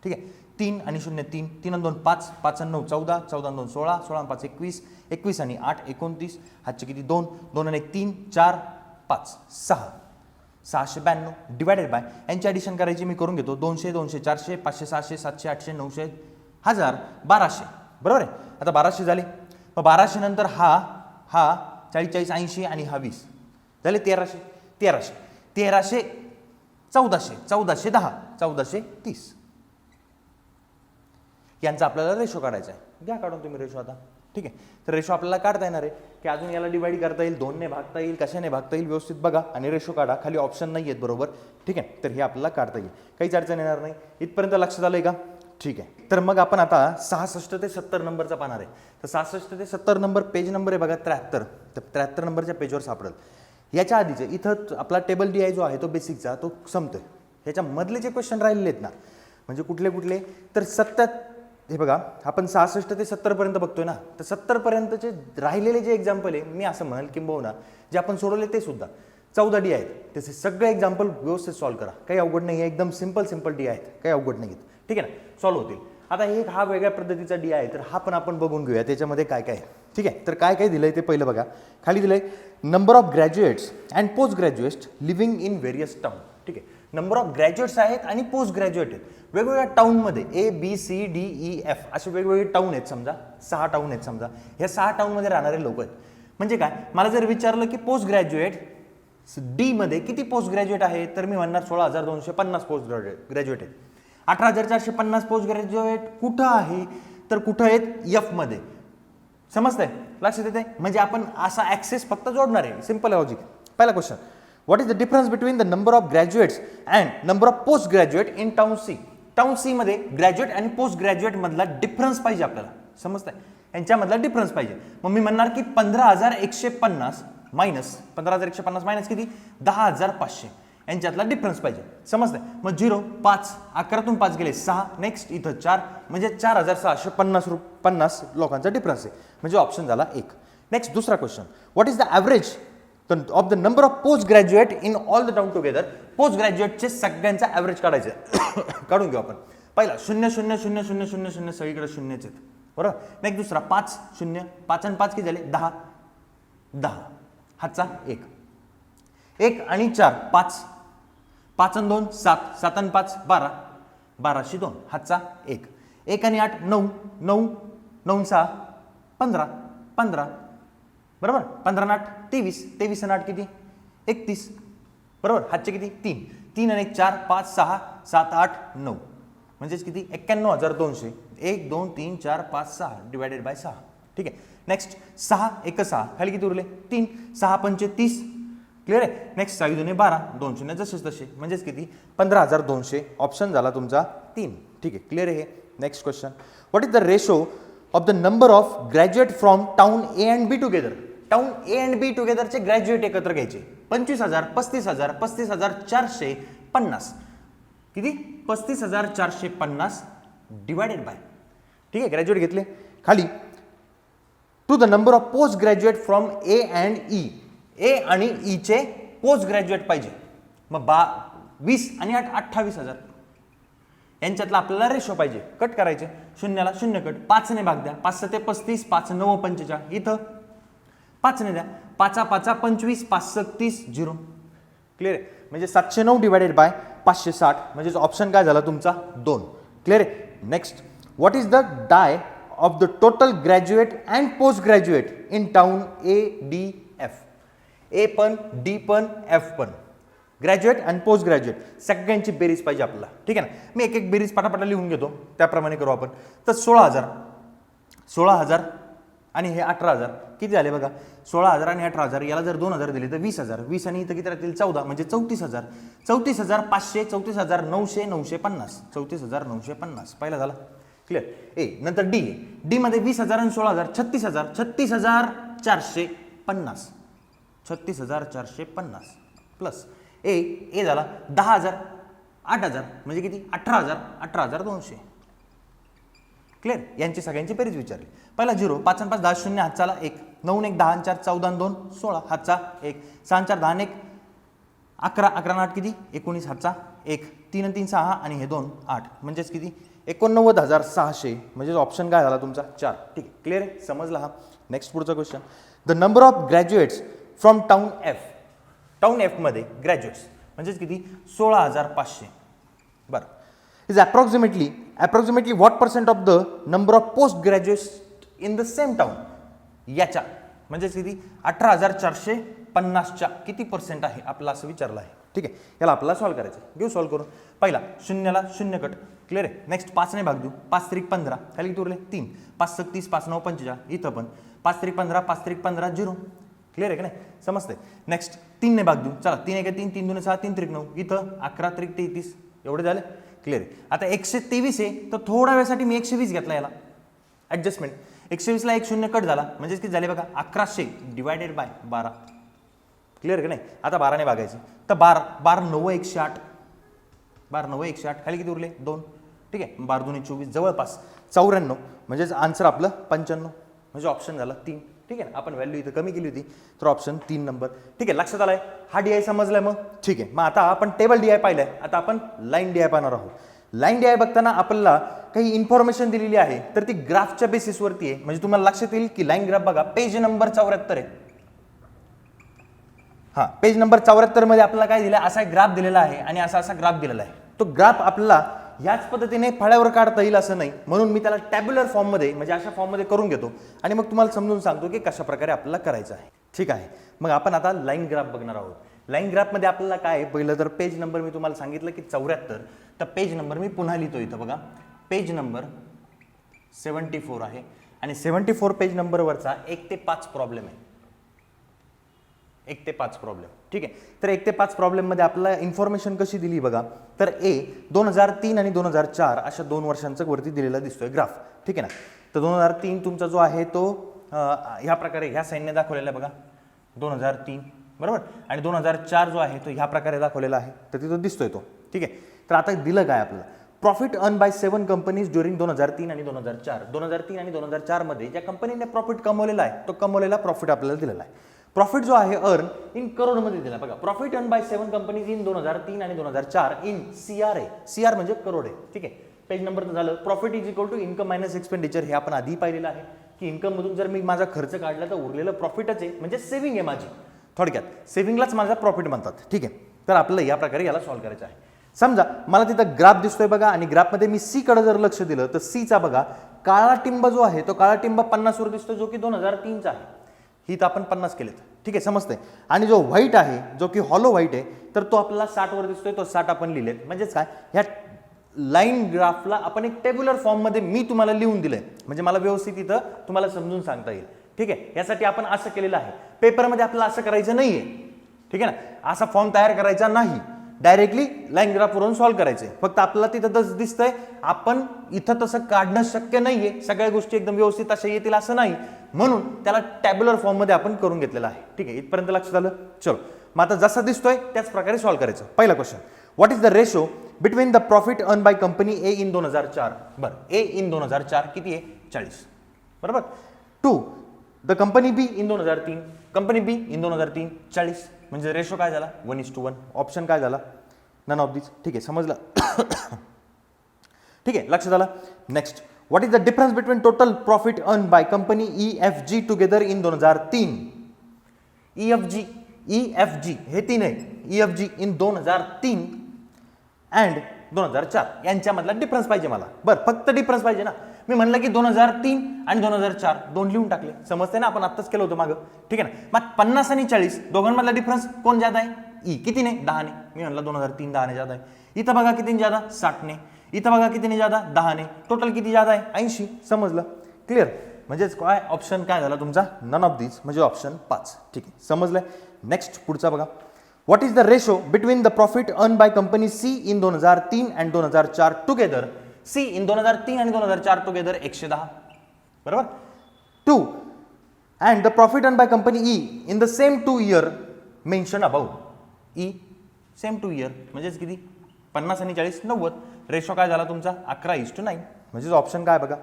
ठीक आहे, 3 आणि 0 3, 3 आणि 2 5, 5 आणि 9 14, 14 आणि 2 16, 16 आणि 5 21, 21 आणि 8 29, हातचे किती 2, 2 आणि 1 3 4 5 6, 692 डिवायडेड बाय यांची ॲडिशन करायची. मी करून घेतो 200 200 400 500 600 700 800 900 1000 1200 बरोबर आहे. आता 1200 झाले. मग 1200 नंतर हा 40 40 80 आणि हा 20 झाले 1300. 1300, 1300, 1400, 1410, 1430 यांचा आपल्याला रेशो काढायचा आहे. घ्या काढून तुम्ही रेशो आता. ठीक आहे, तर रेशो आपल्याला काढता येणार आहे की अजून याला डिवाइड करता येईल, 2 ने भागता येईल, कशाने भागता येईल, व्यवस्थित बघा आणि रेशो काढा. खाली ऑप्शन नाही आहेत बरोबर. ठीक आहे, तर हे आपल्याला काढता येईल, काहीच अडचण येणार नाही. इथपर्यंत लक्षात आलंय का? ठीक आहे, तर मग आपण आता 66 ते 70 नंबरचा पाहणार आहे. तर 66 ते 70 नंबर पेज नंबर आहे बघा 73. तर 73 नंबरच्या पेजवर सापडेल. याच्या आधीचे इथं आपला टेबल DI जो आहे तो बेसिकचा तो संपतोय. ह्याच्या मधले जे क्वेश्चन राहिलेले आहेत ना, म्हणजे कुठले कुठले, तर 70, हे बघा आपण 66 ते 70 पर्यंत बघतोय ना, तर 70 पर्यंतचे राहिलेले जे एक्झाम्पल आहे, मी असं म्हणाल किंबहुना जे आपण सोडवले ते सुद्धा 14 DI आहेत. त्याचे सगळे एक्झाम्पल व्यवस्थित सॉल्व्ह करा, काही अवघड नाही आहे, एकदम सिंपल DI आहेत, काही अवघड नाही आहेत. ठीक आहे ना, सॉल्व्ह होतील. आता हा वेगळ्या पद्धतीचा DI आहे, तर हा पण आपण बघून घेऊया त्याच्यामध्ये काय काय आहे. ठीक आहे, तर काय काय दिलंय ते पहिलं बघा. खाली दिलंय number of graduates and post graduates living in various town. ठीक आहे, नंबर ऑफ ग्रॅज्युएट्स आहेत आणि पोस्ट ग्रॅज्युएट आहेत वेगवेगळ्या टाउनमध्ये. ABCDEF असे वेगवेगळे टाउन आहेत, समजा 6 टाउन आहेत. समजा ह्या 6 टाउनमध्ये राहणारे लोक आहेत. म्हणजे काय, मला जर विचारलं की पोस्ट ग्रॅज्युएट D मध्ये किती पोस्ट ग्रॅज्युएट आहे, तर मी म्हणणार 16,250 पोस्ट ग्रॅज्युएट आहेत. 18,450 पोस्ट ग्रॅज्युएट कुठं आहे, तर कुठं आहेत F मध्ये. समजतंय, लक्षात येते. म्हणजे आपण असा ऍक्सेस फक्त जोडणार आहे, सिंपल लॉजिक. पहिला question, what is the difference between the number of graduates and number of post graduate in town C. Town C मध्ये ग्रॅज्युएट आणि पोस्ट ग्रॅज्युएट मधला डिफरन्स पाहिजे आपल्याला. समजतंय, यांच्यामधला डिफरन्स पाहिजे. मग मी म्हणणार की 15,150 मायनस 15,150 मायनस किती, 10,500 यांच्यातला डिफरन्स पाहिजे. समजतंय. मग 0, 5, 11तून 5 गेले 6, नेक्स्ट इथं 4, म्हणजे 4,650 लोकांचा डिफरन्स आहे. म्हणजे ऑप्शन झाला 1. नेक्स्ट दुसरा question, what is the average of the number of post graduate in all the town together. पोस्ट ग्रॅज्युएटचे सगळ्यांचा ॲव्हरेज काढायचं. काढून घेऊ आपण. पहिला 0 0 0 0 0 0 सगळीकडे शून्यच आहेत, बरोबर. नेक्स्ट दुसरा 5 0, 5 आणि 5 किती झाले 10, 10 हातचा 1, 1 आणि 4 5, 5 आणि 2 7, 7 आणि 5 12, 12शी 2 हातचा 1, 1 आणि 8 9, 9, 9 6 15, 15 बरोबर. 15 आणि 8 23, 23 आणि 8 किती 31 बरोबर. हातचे किती 3, 3 आणि 1 4 5 6 7 8 9, म्हणजेच किती 91,200. 1 2 3 4 5 6 डिवायडेड बाय 6. ठीक आहे. नेक्स्ट 6 1 6, खाली किती उरले 3, 6 5 30. क्लिअर आहे. नेक्स्ट 6 2 12, 2 शून्य जसेच तसे, म्हणजेच किती 15,200. ऑप्शन झाला तुमचा 3. ठीक आहे, क्लिअर आहे. Next question, what is the ratio of the number of graduate from town A and B together. Town A and B टुगेदरचे ग्रॅज्युएट एकत्र घ्यायचे. 25,000, 35,000, 35,450 किती 35,450 डिवायडेड बाय. ठीक आहे, ग्रॅज्युएट घेतले. खाली to the number of post graduate from A and E. A आणि E चे पोस्ट ग्रॅज्युएट पाहिजे. मग 20 आणि 8 28,000 यांच्यातला आपल्याला रेशो पाहिजे. कट करायचे, शून्याला शून्य कट, 5 ने भाग द्या, 5 7 35, 5 9 45, इथं 5 ने द्या, 5 5 25, 5 30 0. क्लिअर आहे. म्हणजे 709 डिवायडेड बाय 560, म्हणजे ऑप्शन काय झाला तुमचा 2. क्लिअर आहे. Next, what is the die of the total graduate and post graduate in town ADF. A पण D पण F पण ग्रॅज्युएट आणि पोस्ट ग्रॅज्युएट सगळ्यांची बेरीज पाहिजे आपल्याला. ठीक आहे ना. मी एक एक बेरीज पटापटा लिहून घेतो, त्याप्रमाणे करू आपण. तर 16,000 आणि हे 18,000 किती झाले बघा. 16,000 आणि 18,000 याला जर 2,000 दिले तर 20,000, 20 आणि इथं किती राहतील 14, म्हणजे 34,000, 34,500, 34,900, 950, 34,950 पहिला झाला. क्लिअर. ए नंतर D. D मध्ये 20,000 आणि 16,000 36,000, 36,450, 36,450 प्लस ए झाला 10,000, 8,000 म्हणजे किती 18,000, 18,200. क्लिअर. यांची सगळ्यांची बेरीज विचारली. पहिला 0, 5 आणि 5 10 0 हातचाला 1, 9 1 10 आणि 4 14 आणि 2 16 हातचा 1, 6 आणि 4 10 आणि 1 11, 11 आणि 8 किती 19 हातचा 1, 3 आणि 3 6 आणि हे 2 8, म्हणजेच किती 89,600, म्हणजे ऑप्शन काय झाला तुमचा 4. ठीक आहे, क्लिअर आहे, समजला हा. नेक्स्ट पुढचा question, the number of graduates from town F. Town F मध्ये ग्रॅज्युएट्स म्हणजेच किती 16,500. बरं. Is approximately what percent of the number of post graduates in the same town. याच्या म्हणजेच किती 18,400 50च्या किती % आहे आपल्याला असं विचारलं आहे. ठीक आहे, याला आपल्याला सॉल्व्ह करायचं. घेऊ सॉल्व्ह करून. पहिला 0ला 0 कट. क्लिअर आहे. नेक्स्ट 5 ने भाग देऊ. 5 त्रिक 15, खाली किती उरले 3, 5 × 30, 5 × 9 = 45. इथं पण 5 त्रिक 15, 5 त्रिक 15 0. क्लिअर आहे का नाही, समजते. नेक्स्ट 3 ने भाग देऊ. चला 3 × 3, 3 × 2 = 6, 3 त्रिक 9. इथं 11 त्रिक 33. एवढे झाले. क्लिअर आहे. आता 123 आहे तर थोड्या वेळासाठी मी 120 घेतला याला ॲडजस्टमेंट. 120 ला 1 0 कट झाला म्हणजे किती झाले बघा 1100 डिवायडेड बाय 12. क्लिअर का नाही. आता 12 ने भागायचं तर 12 12 9 108, 12 9 108, खाली किती उरले 2. ठीक आहे, 12 2 24, जवळपास 94 म्हणजेच आन्सर आपलं 95 म्हणजे ऑप्शन झाला 3. ठीक आहे, आपण व्हॅल्यू इथं कमी केली होती तर ऑप्शन 3 नंबर. ठीक आहे, लक्षात आलाय. हा DI समजलाय मग. ठीक आहे, मग आता आपण टेबल DI पाहिलाय, आता आपण लाईन DI पाहणार आहोत. लाईन DI बघताना आपल्याला काही इन्फॉर्मेशन दिलेली आहे तर ती ग्राफच्या बेसिसवरती आहे. म्हणजे तुम्हाला लक्षात येईल की लाईन ग्राफ बघा पेज नंबर 74 आहे. हा, पेज नंबर 74 मध्ये आपल्याला काय दिलं, असा एक ग्राफ दिलेला आहे आणि असा ग्राफ दिलेला आहे. तो ग्राफ आपल्याला याच पद्धतीने फळ्यावर काढता येईल असं नाही, म्हणून मी त्याला टॅब्युलर फॉर्म मध्ये म्हणजे अशा फॉर्म मध्ये करून घेतो आणि मग तुम्हाला समजून सांगतो की कशा प्रकारे आपल्याला करायचं आहे. ठीक आहे, मग आपण आता लाईन ग्राफ बघणार आहोत. लाईन ग्राफ मध्ये आपल्याला काय पहिलं तर पेज नंबर मी तुम्हाला सांगितलं की 74, तर पेज नंबर मी पुन्हा लिहितो इथं बघा. पेज नंबर 74 आहे आणि 74 पेज नंबरवरचा 1 ते 5 प्रॉब्लेम आहे. 1 ते 5 प्रॉब्लेम. ठीक आहे, तर 1 ते 5 प्रॉब्लेम मध्ये आपल्याला इन्फॉर्मेशन कशी दिली बघा, तर 2003 आणि 2004 अशा 2 वर्षांचा वरती दिलेला दिसतोय ग्राफ. ठीक आहे ना. तर 2003 तुमचा जो आहे तो ह्या प्रकारे ह्या साईनने दाखवलेला आहे बघा 2003 बरोबर, आणि 2004 जो आहे तो ह्या प्रकारे दाखवलेला आहे तर तिथं दिसतोय तो. ठीक आहे, तर आता दिलं काय आपल्याला, profit earn bye 7 companies during 2003 आणि 2004. 2003 आणि 2004 मध्ये ज्या कंपनीने प्रॉफिट कमवलेला आहे तो कमवलेला प्रॉफिट आपल्याला दिलेला आहे. प्रॉफिट जो आहे अर्न इन करोड मध्ये दिला बघा. Profit earn bye 7 companies in 2003 आणि 2004 इन CR आहे. CR म्हणजे करोड आहे. ठीक आहे, पेज नंबर तर झालं. Profit is equal to income minus expenditure, हे आपण आधी पाहिलेलं आहे की इन्कम मधून जर मी माझा खर्च काढला तर उरलेलं प्रॉफिटच आहे, म्हणजे सेव्हिंग आहे माझी. थोडक्यात सेव्हिंगलाच माझा प्रॉफिट म्हणतात. ठीक आहे, तर आपल्याला या प्रकारे याला सॉल्व्ह करायचं आहे. समजा मला तिथं ग्राफ दिसतोय बघा आणि ग्राफमध्ये मी C कडे जर लक्ष दिलं तर C चा बघा काळा टिंब जो आहे तो काळा टिंब 50 वर दिसतो जो की 2003 चा आहे. ही तर आपण 50 केलेत. ठीक आहे, समजतंय. आणि जो व्हाईट आहे जो की हॉलो व्हाईट आहे तर तो आपल्याला 60 वर दिसतोय, तो 60 आपण लिहिलेत. म्हणजेच काय, ह्या लाईन ग्राफला आपण एक टेब्युलर फॉर्म मध्ये मी तुम्हाला लिहून दिलंय म्हणजे मला व्यवस्थित इथं तुम्हाला समजून सांगता येईल. ठीक आहे, यासाठी आपण असं केलेलं आहे. पेपरमध्ये आपल्याला असं करायचं नाहीये. ठीक आहे ना, असा फॉर्म तयार करायचा नाही, डायरेक्टली लाईन ग्राफवरून सॉल्व्ह करायचे. फक्त आपल्याला तिथं तसं दिसतंय, आपण इथं तसं काढणं शक्य नाहीये. सगळ्या गोष्टी एकदम व्यवस्थित अशा येतील असं नाही, म्हणून त्याला टॅब्युलर फॉर्म मध्ये आपण करून घेतलेला आहे. ठीक आहे, इथपर्यंत लक्षात आलं. चलो मग आता जसा दिसतोय त्याच प्रकारे सॉल्व्ह करायचं. पहिला question, what is the ratio between the profit earn by company A in 2004. बरं, A इन 2004 किती आहे 40 बरोबर. 2 the company B in 2003, company B in 2003 40, म्हणजे रेशो काय झाला 1:1. ऑप्शन काय झाला नन ऑफ दिस. ठीक आहे, समजलं. ठीक आहे, लक्षात आलं. Next, what is the difference between total profit earn by company EFG together in 2003. EFG हे 3 आहे. EFG इन 2003 अँड 2004 यांच्यामधला डिफरन्स पाहिजे मला. बरं, फक्त डिफरन्स पाहिजे ना. मी म्हणलं की 2003 आणि 2004 दोन लिहून टाकले, समजते ना, आपण आत्ताच केलं होतं मागं. ठीक आहे ना. मग 50 आणि 40 दोघांमधला डिफरन्स कोण ज्यादा आहे, ई कितीने 10 ने. मी म्हणलं 2003 10 ने ज्यादा आहे. इथं बघा कितीने ज्यादा 60 ने. इथं बघा कितीने ज्यादा 10 ने. टोटल किती ज्यादा आहे 80. समजलं, क्लिअर. म्हणजेच काय ऑप्शन काय झाला तुमचा नन ऑफ दिस, म्हणजे ऑप्शन 5. ठीक आहे, समजलंय. नेक्स्ट पुढचा बघा, what is the ratio between the profit earn by company C in 2003 and 2004 together. C in 2003 आणि 2004 टुगेदर 110 बरोबर. 2 and the profit earn by company E in the same 2 year mention about. E same 2 year म्हणजेच किती 50 आणि 40 90. Ratio काय झाला तुमचा 11:9, म्हणजे option काय बघा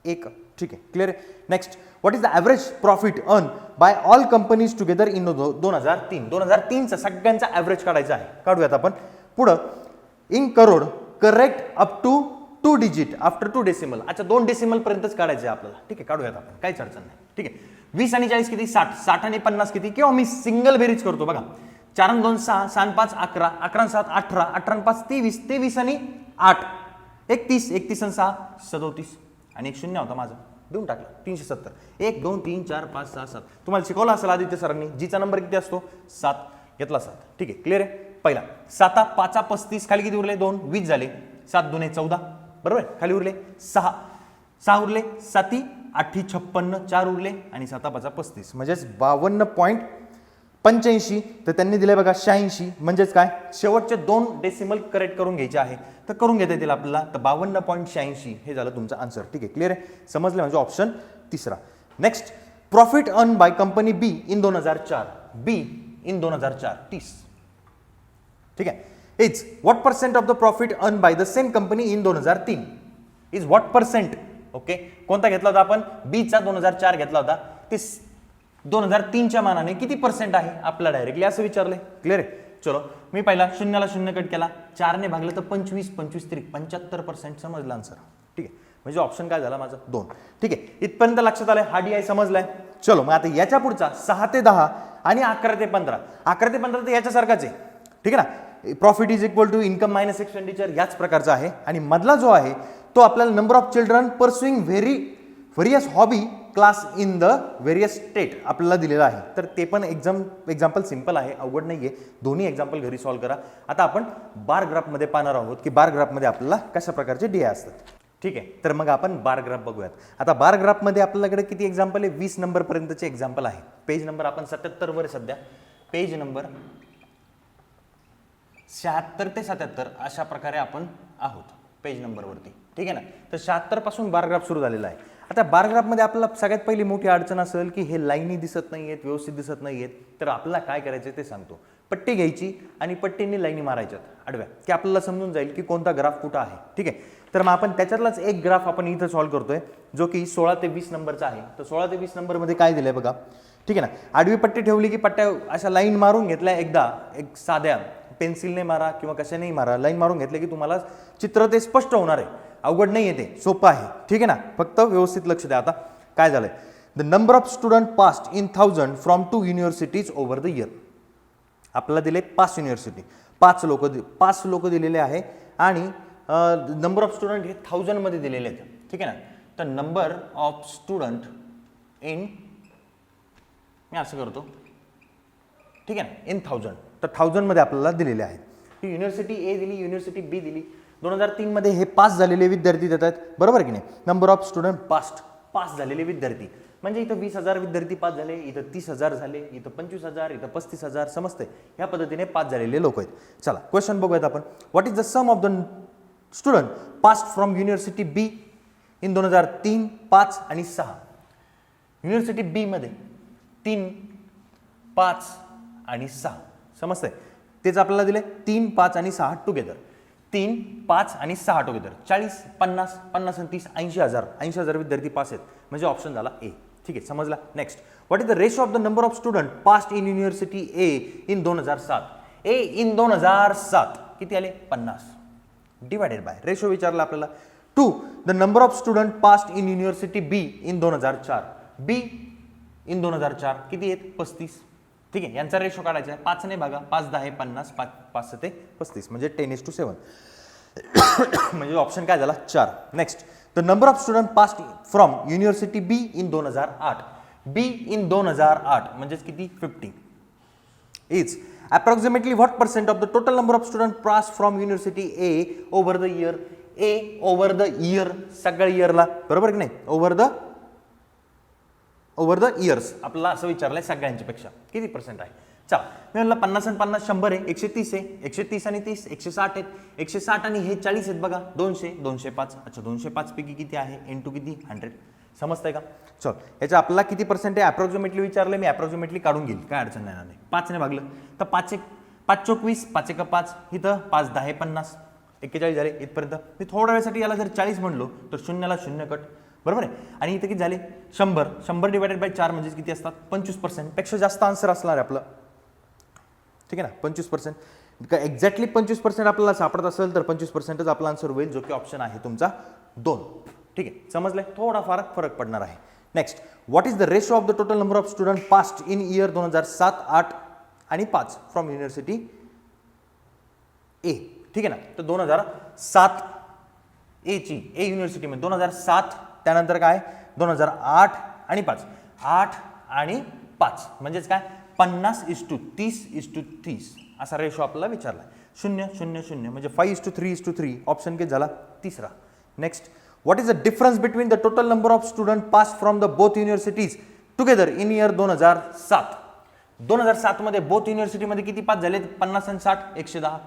1. ठीक आहे, क्लिअर आहे. Next, what is the average profit earn by all companies together in 2003. 2003चा सगळ्यांचा ॲव्हरेज काढायचा आहे. काढूयात आपण. पुढं in crore correct up to 2 digit after 2 decimal. अच्छा, 2 डेसिमल पर्यंतच काढायचं आहे आपल्याला. ठीक आहे, काढूयात आपण, काहीच अडचण नाही. ठीक आहे, 20 आणि 40 किती 60, 60 आणि 50 किती, किंवा मी सिंगल बेरीज करतो बघा. 4 आणि 2 6, 6 आणि 5 11, 11 आणि 7 18, 18 आणि 5 23, 23 आणि 8 31, 31 आणि 6 37 आणि 1 शून्य होता माझा. देऊन टाकलं 370. 1 2 3 4 5 6 7 तुम्हाला शिकवलं असेल आदित्य सरांनी. जीचा नंबर किती असतो 7 घेतला 7. ठीक आहे क्लिअर आहे. पहिला 7 5 35 खाली किती उरले 2 20 झाले. 7 2 14 बरोबर खाली उरले 6 6 उरले 7 8 56 4 उरले आणि 7 5 35 म्हणजेच 52.85. तर त्यांनी दिले बघा 86 म्हणजेच काय शेवटचे 2 डेसिमल करेक्ट करून घ्यायचे आहे तर करून घेता येतील आपल्याला. तर 52.86 हे झालं तुमचं आन्सर. ठीक आहे क्लिअर आहे समजलं म्हणजे ऑप्शन तिसरा. Next profit earn by company B in 2004. B in 2004 30. ठीक आहे. Is what percent of the profit earn by the same company in 2003. Is what percent. Okay कोणता घेतला होता आपण बीचा 2004 घेतला होता. ते 2003च्या मानाने किती पर्सेंट आहे आपल्याला डायरेक्टली असं विचारलंय. क्लिअर आहे. चलो मी पहिला 0 ला 0 कट केला 4 ने भागलं तर 25 25 तरी 75% समजलं आन्सर. ठीक आहे म्हणजे ऑप्शन काय झाला माझा 2. ठीक आहे इथपर्यंत लक्षात आलंय. हा DI समजलाय. चलो मग आता याच्या पुढचा 6 ते 10 आणि 11 ते 15. 11 ते 15 तर याच्यासारखाच आहे. ठीक आहे ना. Profit is equal to income minus expenditure याच प्रकारचा आहे. आणि मधला जो आहे तो आपल्याला number of children pursuing various hobby class in the various state आपल्याला दिलेला आहे. तर ते पण एक्झाम्पल सिंपल आहे अवघड नाहीये. दोन्ही एक्झाम्पल घरी सॉल्व्ह करा. आता आपण बार ग्राफमध्ये पाहणार आहोत की बार ग्राफमध्ये आपल्याला कशा प्रकारचे DI असतात. ठीक आहे तर मग आपण बार ग्राफ बघूयात. आता बार ग्राफमध्ये आपल्याकडे किती एक्झाम्पल आहे 20 नंबर पर्यंतचे एक्झाम्पल आहे. पेज नंबर आपण 77 वर सध्या. पेज नंबर 76 ते 77 अशा प्रकारे आपण आहोत पेज नंबरवरती. ठीक आहे ना. तर 76 पासून बार ग्राफ सुरू झालेला आहे. आता बार ग्राफमध्ये आपल्याला सगळ्यात पहिली मोठी अडचण असेल की हे लाईनी दिसत नाहीयेत व्यवस्थित दिसत नाहीयेत. तर आपल्याला काय करायचं ते सांगतो. पट्टी घ्यायची आणि पट्टीने लाईनी मारायच्यात आडव्या की आपल्याला समजून जाईल की कोणता ग्राफ कुठं आहे. ठीक आहे. तर मग आपण त्याच्यातलाच एक ग्राफ आपण इथं सॉल्व्ह करतोय जो की 16 ते 20 नंबरचा आहे. तर 16 ते 20 नंबरमध्ये काय दिलंय बघा. ठीक आहे ना. आडवी पट्टी ठेवली की पट्ट्या अशा लाईन मारून घेतल्या एकदा एक साध्या पेन्सिलने मारा किंवा कशानेही मारा. लाईन मारून घेतले की तुम्हाला चित्र ते स्पष्ट होणार आहे. अवघड नाही आहे ते सोपं आहे. ठीक आहे ना. फक्त व्यवस्थित लक्ष द्या. आता काय झालंय the number of student passed in 1000 from 2 universities over the year. आपल्याला दिले 5 युनिव्हर्सिटी 5 लोक दिलेले आहे आणि नंबर ऑफ स्टुडंट हे 1000 मध्ये दिलेले आहेत. ठीक आहे ना. तर नंबर ऑफ स्टुडंट इन मी असं करतो. ठीक आहे ना इन 1000 तर 1000 मध्ये आपल्याला दिलेले आहेत. ही युनिव्हर्सिटी ए दिली युनिव्हर्सिटी बी दिली. 2003 मध्ये हे पास झालेले विद्यार्थी देतात बरोबर की नाही. नंबर ऑफ स्टुडंट पास झालेले विद्यार्थी म्हणजे इथं 20,000 विद्यार्थी पास झाले इथं 30,000 झाले इथं 25,000 इथं 35,000 समजते. या पद्धतीने पास झालेले लोक आहेत. चला क्वेश्चन बघूयात आपण. What is the sum of the student passed from university B in 2003 5 आणि 6. युनिव्हर्सिटी बी मध्ये 3 5 आणि 6 समजतंय. तेच आपल्याला दिले 3 5 आणि 6 टुगेदर. 3 5 आणि 6 टुगेदर 40 50 50 आणि 30 80,000 विद्यार्थी पास आहेत म्हणजे ऑप्शन झाला ए. ठीक आहे समजला. Next what is the ratio of the number of student passed in university A in 2007. A in 2007 किती आले 50 डिवायडेड बाय रेशो विचारला आपल्याला to the number of student passed in university B in 2004. B in 2004 किती आहेत 35. ठीक आहे यांचा ratio काढायचा आहे 5 ने भागा 5 10 50 5 ते 35 म्हणजे 10:7 म्हणजे ऑप्शन काय झाला 4. Next the number of student passed from university B in 2008. Be in 2008 म्हणजे किती 50 is approximately what percent of the total number of students passed from university A over the year. A over the year सगळ्या इयरला बरोबर की नाही over the years आपल्याला असं विचारलंय सगळ्यांच्या पेक्षा किती पर्सेंट आहे. चला मी म्हणलं 50 आणि 50 100 आहे 130 आहे 130 आणि 30 160 आहेत 160 आणि हे 40 आहेत बघा 200 205. अच्छा 205 पैकी किती आहे इंटू किती 100 समजतंय का. चल याच्या आपल्याला किती पर्सेंट आहे अप्रॉक्सिमेटली विचारलं मी अप्रॉक्सिमेटली काढून घेईल काय अडचण नाही. 5 ने भागलं तर 5 चोक 20 5 एक 5 इथं 5 10 50 41 झाले इथपर्यंत. मी थोड्या वेळासाठी याला जर 40 म्हणलो तर 0 ला 0 कट बरोबर आहे. आणि इथं किती झाले 100 डिवायडेड बाय 4 म्हणजे किती असतात 25% पेक्षा जास्त आन्सर असणार आहे आपलं. ठीक आहे ना 25% एक्झॅक्टली 25% आपल्याला सापडत असेल तर 25%च आपला आन्सर होईल जो की ऑप्शन आहे तुमचा 2. ठीक आहे समजलंय. थोडा फरक पडणार आहे. Next what is the ratio of the total number of student passed in year 2007 8 आणि 5 फ्रॉम युनिव्हर्सिटी ए. ठीक आहे ना. तर 2007 ए ची ए युनिव्हर्सिटीमध्ये 2007 त्यानंतर काय 2008 आणि 5, 8 आणि 5 म्हणजेच काय 50:30:30 असा रेशो आपल्याला विचारला. 0 0 0 म्हणजे 5:3:3 ऑप्शन के झाला तिसरा. Next, what is the difference between the total number of student pass from the both universities together in year 2007. 2007 मध्ये बोथ युनिव्हर्सिटीमध्ये किती पास झाले? 50 आणि 60 110,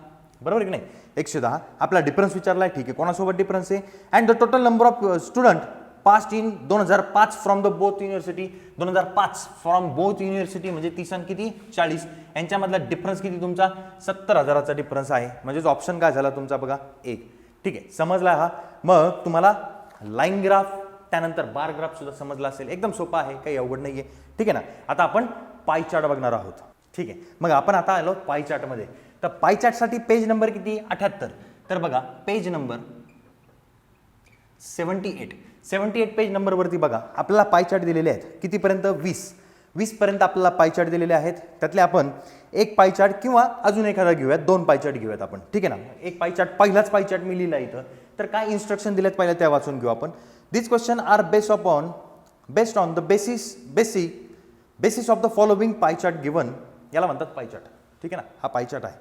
बरोबर की नाही? 110 आपला डिफरन्स विचारलाय. ठीक आहे, कोणासोबत डिफरन्स आहे? And the total number of student past in 2005 from the both university. 2005 from both university म्हणजे 30 आणि किती 40 यांच्यामधला डिफरन्स किती तुमचा? 70,000चा डिफरन्स आहे. म्हणजेच ऑप्शन काय झाला तुमचा बघा 1. ठीक आहे, समजला हा. मग तुम्हाला लाईन ग्राफ त्यानंतर बार ग्राफ सुद्धा समजला असेल. एकदम सोपा आहे, काही अवघड नाहीये. ठीक आहे ना. आता आपण पाय चार्ट बघणार आहोत. ठीक आहे, मग आपण आता आलो पाय चार्टमध्ये. तर पाय चार्टसाठी पेज नंबर किती? 78. तर बघा पेज नंबर 78 पेज नंबरवरती बघा आपल्याला पाय चार्ट दिलेले आहेत. कितीपर्यंत? 20 पर्यंत आपल्याला पाय चार्ट दिलेले आहेत. त्यातले आपण एक पाय चार्ट किंवा अजून एखादा घेऊयात, 2 पाय चार्ट घेऊयात आपण. ठीक आहे ना. एक पाय चार्ट, पहिलाच पाय चार्ट मी लिहिला इथं. तर काय इन्स्ट्रक्शन दिलेत पहिलं त्या वाचून घेऊ आपण. This question are based on the basis of the following pie chart given. याला म्हणतात पाय चार्ट. ठीक आहे ना, हा पाय चार्ट आहे.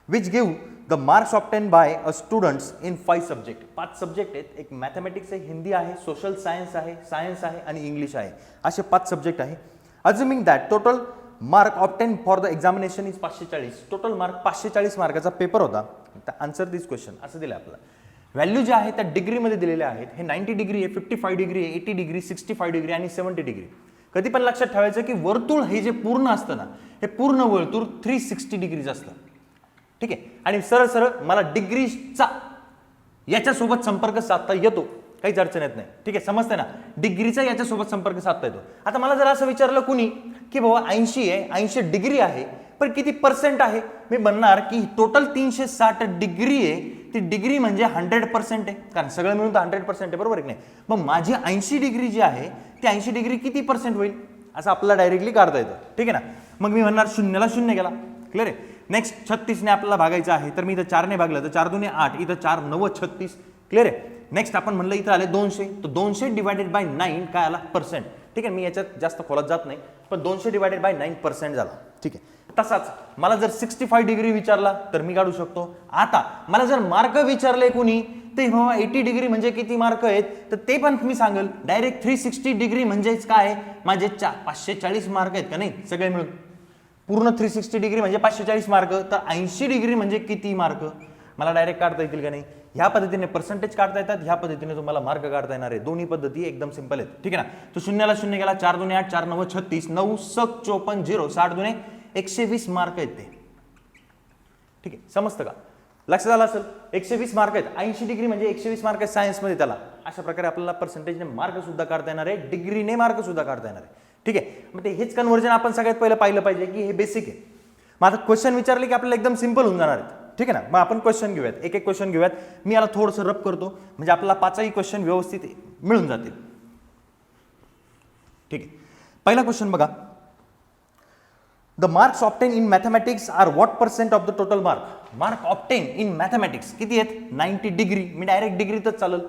Which give the marks obtain bye a students in 5 subject. 5 subject आहेत. एक मॅथमॅटिक्स आहे, हिंदी आहे, सोशल सायन्स आहे आणि इंग्लिश आहे. असे 5 सब्जेक्ट आहे. Assuming that total mark obtain for the examination is 540. Total mark 540 मार्काचा पेपर होता. आन्सर दिस क्वेश्चन असं दिलं आपल्याला. व्हॅल्यू जे आहे त्या डिग्रीमध्ये दिलेल्या आहेत. हे 90 डिग्री आहे, 55 डिग्री आहे, 80 डिग्री, 65 डिग्री आणि 70 डिग्री. कधी पण लक्षात ठेवायचं की वर्तुळ हे जे पूर्ण असतं ना, हे पूर्ण वर्तुळ 360 डिग्रीज असतं. ठीक आहे, आणि सरळ सरळ मला डिग्रीचा याच्यासोबत संपर्क साधता येतो, काहीच अडचण येत नाही. ठीक आहे, समजते ना. डिग्रीचा याच्यासोबत संपर्क साधता येतो. आता मला जर असं विचारलं कुणी की बाबा 80 आहे, 80 डिग्री आहे, पण किती पर्सेंट आहे? मी म्हणणार की टोटल 360 डिग्री आहे. ती डिग्री म्हणजे 100% आहे, कारण सगळं मिळून तर 100% आहे, बरोबर आहे की नाही? मग माझी 80 डिग्री जी आहे ती 80 डिग्री किती पर्सेंट होईल असं आपल्याला डायरेक्टली काढता येतं. ठीक आहे ना. मग मी म्हणणार 0ला 0 गेला. क्लिअर आहे. नेक्स्ट 36ने आपल्याला भागायचं आहे, तर मी इथं 4ने भागलं तर 4 2 8, इथं 4 9 36. क्लिअर आहे. नेक्स्ट आपण म्हणलं इथं आले 200, तर 200 डिवायडेड बाय 9 काय आला? पर्सेंट. ठीक आहे, मी याच्यात जास्त खोलात जात नाही, पण 200 डिवायडेड बाय 9% झाला. ठीक आहे. तसाच मला जर 65 डिग्री विचारला तर मी काढू शकतो. आता मला जर मार्क विचारले कोणी ते 80 डिग्री म्हणजे किती मार्क आहेत, तर ते पण मी सांगेल. डायरेक्ट 360 डिग्री म्हणजेच काय? माझे 540 मार्क आहेत का नाही सगळे मिळून. पूर्ण 360 डिग्री म्हणजे 540 मार्क. तर 80 डिग्री म्हणजे किती मार्क मला डायरेक्ट काढता येतील का नाही? ह्या पद्धतीने पर्सेंटेज काढता येतात, ह्या पद्धतीने तुम्हाला मार्क काढता येणार आहे. दोन्ही पद्धती एकदम सिंपल आहेत. ठीक आहे ना. तो 0ला 0 गेला, 4 2 8, 4 9 36, 9 सक 54 0, 60 2 120 मार्क आहेत ते. ठीक आहे, समजतं का? लक्षात आलं असेल. 120 मार्क आहेत. 80 डिग्री म्हणजे 120 मार्क आहेत सायन्समध्ये त्याला. अशा प्रकारे आपल्याला पर्सेंटेजने मार्क सुद्धा काढता येणार आहे, डिग्रीने मार्क सुद्धा काढता येणार आहे. ठीक आहे, मग ते हेच कन्व्हर्जन आपण सगळ्यात पहिलं पाहिलं पाहिजे की हे बेसिक आहे. मग आता क्वेश्चन विचारले की आपल्याला एकदम सिंपल होऊन जाणार आहेत. ठीक आहे ना. मग आपण क्वेश्चन घेऊयात, एक एक क्वेश्चन घेऊयात. मी याला थोडंसं रब करतो म्हणजे आपल्याला 5ही क्वेश्चन व्यवस्थित मिळून जातील. ठीक आहे, पहिला क्वेश्चन बघा. The marks obtain in mathematics are what percent of the total mark. Mark obtain in mathematics किती आहेत? 90 डिग्री. मी डायरेक्ट डिग्रीतच चालेल.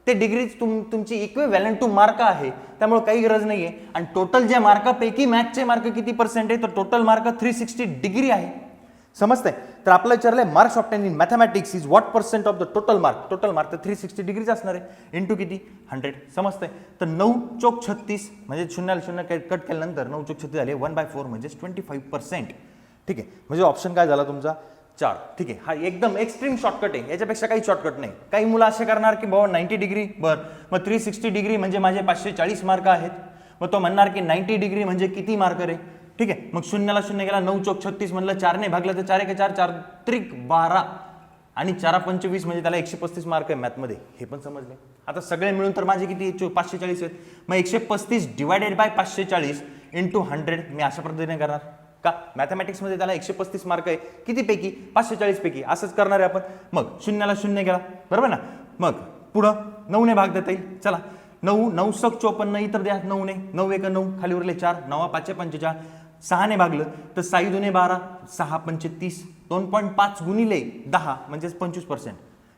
ते डिग्री तुमची इक्विव्हॅलंट टू मार्क आहे, त्यामुळे काही गरज नाहीये. आणि टोटल ज्या मार्कापैकी मॅथचे मार्क किती पर्सेंट आहे, तर टोटल मार्क 360 डिग्री आहे. समजतंय? तर आपल्याला विचारलंय marks obtain in mathematics is what percent of the total mark. Total mark तर 360 डिग्रीच असणार आहे, इंटू किती? 100. समजतंय? तर 9 चौक 36 म्हणजे 0 0 कट केल्यानंतर 9 चौक 36 झाले 1/4 म्हणजे 25%. ठीक आहे, म्हणजे ऑप्शन काय झाला तुमचा? 4. ठीक आहे, हा एकदम एक्स्ट्रीम शॉर्टकट आहे, याच्यापेक्षा काही शॉर्टकट नाही. काही मुलं असे करणार की बाबा 90 डिग्री बर, मग 360 डिग्री म्हणजे माझे 540 मार्क आहेत. मग तो म्हणणार की 90 डिग्री म्हणजे किती मार्क रे? ठीक आहे, मग 0ला 0 गेला, 9 चौक 36 म्हणलं, 4ने भागलं तर 4 1 4, 4 त्रिक 12 आणि 4 25 म्हणजे त्याला 135 मार्क आहे मॅथमध्ये. हे पण समजले. आता सगळे मिळून तर माझे किती? 540 आहेत. मग 135 डिवायडेड बाय 540 इंटू 100 मी अशा पद्धतीने करणार का? मॅथमॅटिक्समध्ये त्याला 135 मार्क आहे. किती पैकी? 540 पैकी. असंच करणार आहे आपण. मग 0ला 0 गेला, बरोबर ना. मग पुढं 9ने भाग देता येईल. चला, 9 9 सक 54 इतर द्या 9ने. 9 1 9 खाली उरले 4, 9 5 45. 6ने भागलं तर 6 2 12, 6 5 30, 2.5 गुणिले 10 म्हणजे 25%.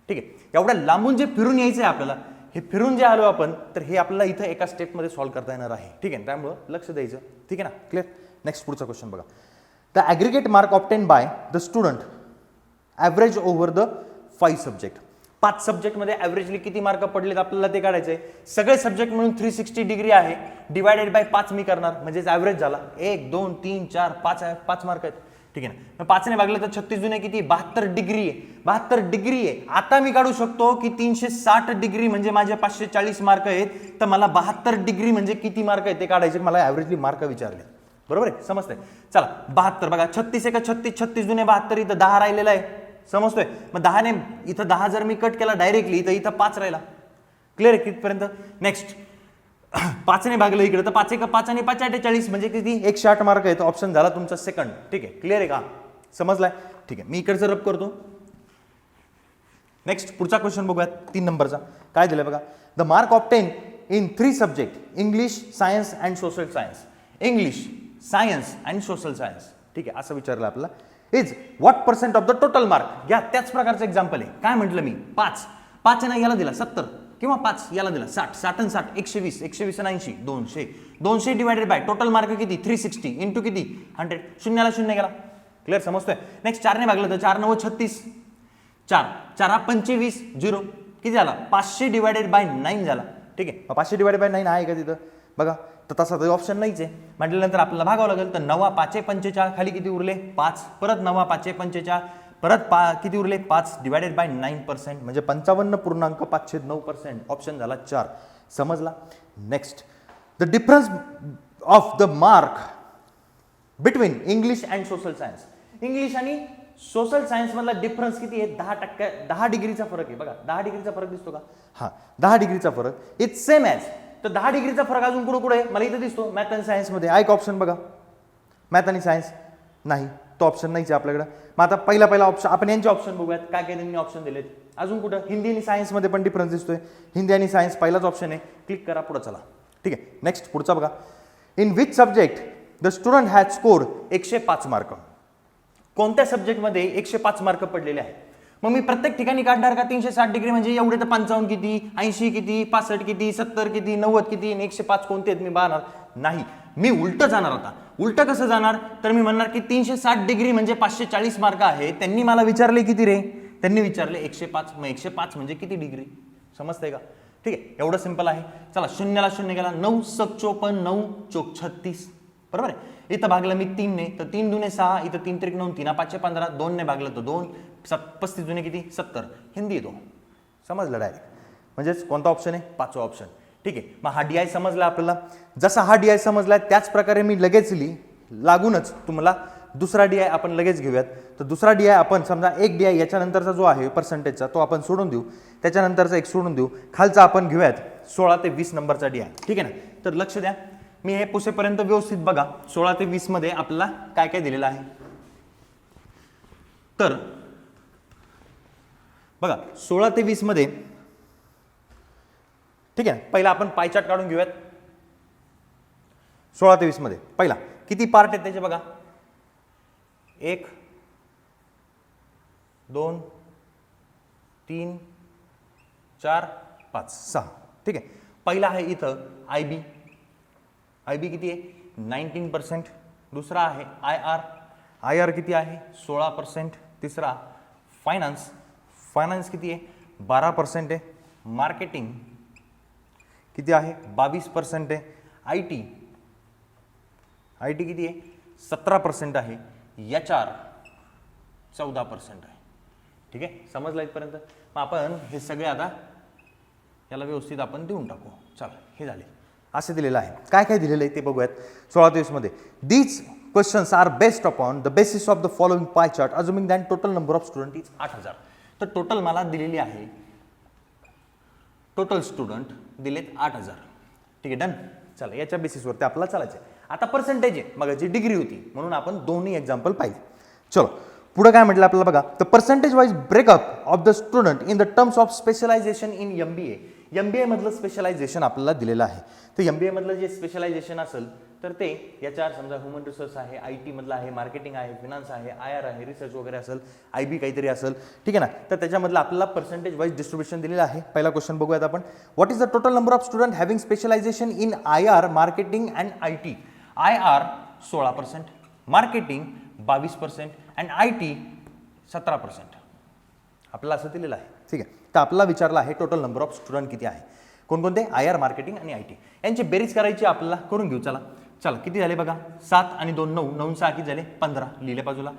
ठीक आहे, एवढ्या लांबून जे फिरून यायचं आहे आपल्याला, हे फिरून जे आलो आपण तर हे आपल्याला इथं एका स्टेपमध्ये सॉल्व्ह करता येणार आहे. ठीक आहे, त्यामुळं लक्ष द्यायचं. ठीक आहे ना, क्लिअर. नेक्स्ट पुढचा क्वेश्चन बघा. The aggregate mark obtain by the student average over the 5 subject. 5 सब्जेक्टमध्ये ॲव्हरेजली किती मार्क पडलेत आपल्याला ते काढायचं आहे. सगळे सब्जेक्ट म्हणून 360 डिग्री आहे, डिवायडेड बाय 5 मी करणार, म्हणजेच ॲव्हरेज झाला 1 2 3 4 5 आहे, 5 मार्क आहेत. ठीक आहे ना, मग 5 ने भागलं तर 36 जुने किती, 72 डिग्री आहे. 72 डिग्री आहे. आता मी काढू शकतो की 360 डिग्री म्हणजे माझे 540 मार्क आहेत, तर मला 72 डिग्री म्हणजे किती मार्क आहेत ते काढायचे. मला ॲव्हरेजली मार्क विचारले, बरोबर आहे, समजतंय. चला 72 बघा, 36 एका 36, 36 जुने 72, इथं 10 राहिलेला आहे, समजतोय. मग 10 ने इथं 10 जर मी कट केला डायरेक्टली तर इथं 5 राहिला. क्लिअर आहे कितपर्यंत. नेक्स्ट 5 ने भागलं इकडे तर 5 एका 5 आणि 5 48 म्हणजे किती, 108 मार्क आहे. ऑप्शन झाला तुमचा सेकंड. ठीक आहे, क्लिअर आहे का, समजलाय. ठीक आहे, मी इकडचं रब करतो. नेक्स्ट पुढचा क्वेश्चन बघूयात, 3 नंबरचा. काय दिलं बघा. The mark obtain in 3 subject, English, science and social science. English, science and social science. ठीक आहे, असं विचारलं आपल्याला. Is what percent of the total mark. घ्या त्याच प्रकारचं एक्झाम्पल आहे. काय म्हटलं मी, 5 ना याला दिला 70 किंवा 5 याला दिला 60, 60 आणि 60 120, 120 आणि 80 200, 200 डिवायडेड बाय टोटल मार्क किती 360 इंटू किती 100, शून्याला शून्य गेला. क्लिअर, समजतोय. नेक्स्ट 4 ने भागलं तर 4 9 36, 4 25 0 किती झाला 500 डिवायडेड बाय 9 झाला. ठीक आहे, 500 डिवायडेड बाय 9 आहे का तिथं बघा, तर तसा तर ऑप्शन नाहीच आहे. म्हटल्यानंतर आपल्याला भागावं लागेल. तर 9 5 45 खाली किती उरले 5, परत 9 5 45 परत किती उरले 5 डिवायडेड बाय 9% म्हणजे 55.509%. ऑप्शन झाला 4. समजला. Next the difference of the mark between English and social science. English आणि सोशल सायन्स मधला डिफरन्स किती आहे, 10%, 10 डिग्रीचा फरक आहे. बघा 10 डिग्रीचा फरक दिसतो का, हा 10 डिग्रीचा फरक. It's same as. तर 10 डिग्रीचा फरक अजून कुठं कुठे आहे मला इथं दिसतो, मॅथ आणि सायन्समध्ये आहे का ऑप्शन बघा. मॅथ आणि सायन्स नाही, तो ऑप्शन नाहीच आहे आपल्याकडे. मग आता पहिला ऑप्शन आपण यांचे ऑप्शन बघूयात, काय काय त्यांनी ऑप्शन दिलेत. अजून कुठं हिंदी आणि सायन्समध्ये पण डिफरन्स दिसतोय. हिंदी आणि सायन्स पहिलाच ऑप्शन आहे, क्लिक करा, पुढे चला. ठीक आहे, नेक्स्ट पुढचा बघा. In which subject the student has scored 105 mark. कोणत्या सब्जेक्टमध्ये 105 मार्क पडलेले आहेत. मग मी प्रत्येक ठिकाणी काढणार का 360 डिग्री म्हणजे एवढे तर 55 किती, 80 किती, 65 किती, 70 किती, 90 किती, 105 कोणते आहेत मी पाहणार नाही. मी उलटं जाणार. आता उलटं कसं जाणार, तर मी म्हणणार की 360 डिग्री म्हणजे 540 मार्क आहे. त्यांनी मला विचारले किती रे, त्यांनी विचारले 105, मग 105 म्हणजे किती डिग्री, समजतंय का. ठीक आहे, एवढं सिंपल आहे. चला शून्याला शून्य गेला, 9 7 54, 9 चोक 36, बरोबर आहे. इथं भागलं मी 3 ने तर 3 दुने 6, इथं 3 त्रिक 9, 3 5 15, 2 ने भागलं तर 2, 35 जुने किती 70, हिंदी येतो. समजलं डायरेक्ट, म्हणजेच कोणता ऑप्शन आहे, 5वा ऑप्शन. ठीक आहे, मग हा DI समजला आपल्याला. जसा हा DI समजला त्याच प्रकारे मी लगेच लागूनच तुम्हाला दुसरा DI आपण लगेच घेऊयात. तर दुसरा DI आपण समजा एक DI याच्यानंतरचा जो आहे पर्सेंटेजचा तो आपण सोडून देऊ, त्याच्यानंतरचा एक सोडून देऊ, खालचा आपण घेऊयात 16 ते 20 नंबरचा DI. ठीक आहे ना. तर लक्ष द्या, मी हे पुसेपर्यंत व्यवस्थित बघा. 16 ते 20 मध्ये आपल्याला काय काय दिलेलं आहे. तर बघा 16 ते 20 मध्ये, ठीक आहे, पहिला आपण पाय चार्ट काढून घेऊयात. 16 ते 20 मध्ये पहिला किती पार्ट आहेत त्याचे बघा, 1 2 3 4 5 6. ठीक आहे, पहिला आहे इथं IB. IB किती आहे 19%. दुसरा आहे IR किती आहे 16%. तिसरा फायनान्स किती आहे 12% आहे. मार्केटिंग किती आहे 22% आहे. IT किती आहे 17% आहे. HR 14% आहे. ठीक आहे, समजलं इथपर्यंत. मग आपण हे सगळे आता याला व्यवस्थित आपण देऊन टाकू. चला, हे झाले. असे दिलेलं आहे. काय काय दिलेलं आहे ते बघूयात 16 ते 20 मध्ये. These questions are based upon the basis of the following pie chart assuming that total number of student is 8000. तर टोटल मला दिलेली आहे, टोटल स्टुडंट दिलेत 8000. ठीक आहे, डन. चला, याच्या बेसिसवरती आपल्याला चालायचं आहे. आता पर्सेंटेज आहे, मग जी डिग्री होती म्हणून आपण दोन्ही एक्झाम्पल पाहिजे. चलो पुढे काय म्हटलं आपल्याला बघा. The percentage wise breakup of the student in the terms of specialisation in MBA. MBA मधलं स्पेशलायझेशन आपल्याला दिलेलं आहे. तर MBA मधलं जे स्पेशलायझेशन असेल तर ते याच्यावर समजा ह्युमन रिसोर्स आहे, IT मधलं आहे, मार्केटिंग आहे, फिनान्स आहे, IR आहे, रिसर्च वगैरे असेल, IB काहीतरी असेल, ठीक आहे ना. तर त्याच्यामधलं आपल्याला पर्सेंटेज वाईज डिस्ट्रीब्युशन दिलेलं आहे. पहिला क्वेश्चन बघूयात आपण. What is the total number of student having specialisation in IR, marketing and IT? IR 16%, marketing 22% and IT 17%. आपल्याला असं दिलेलं आहे. ठीक आहे. तर आपल्याला विचारलं आहे टोटल नंबर ऑफ स्टुडंट किती आहे, कोणकोणते? IR, मार्केटिंग आणि IT. यांची बेरीज करायची आपल्याला, करून घेऊ. चला किती झाले बघा, 7 आणि 2 9, 9 6 किती झाले 15, लिहिले बाजूला.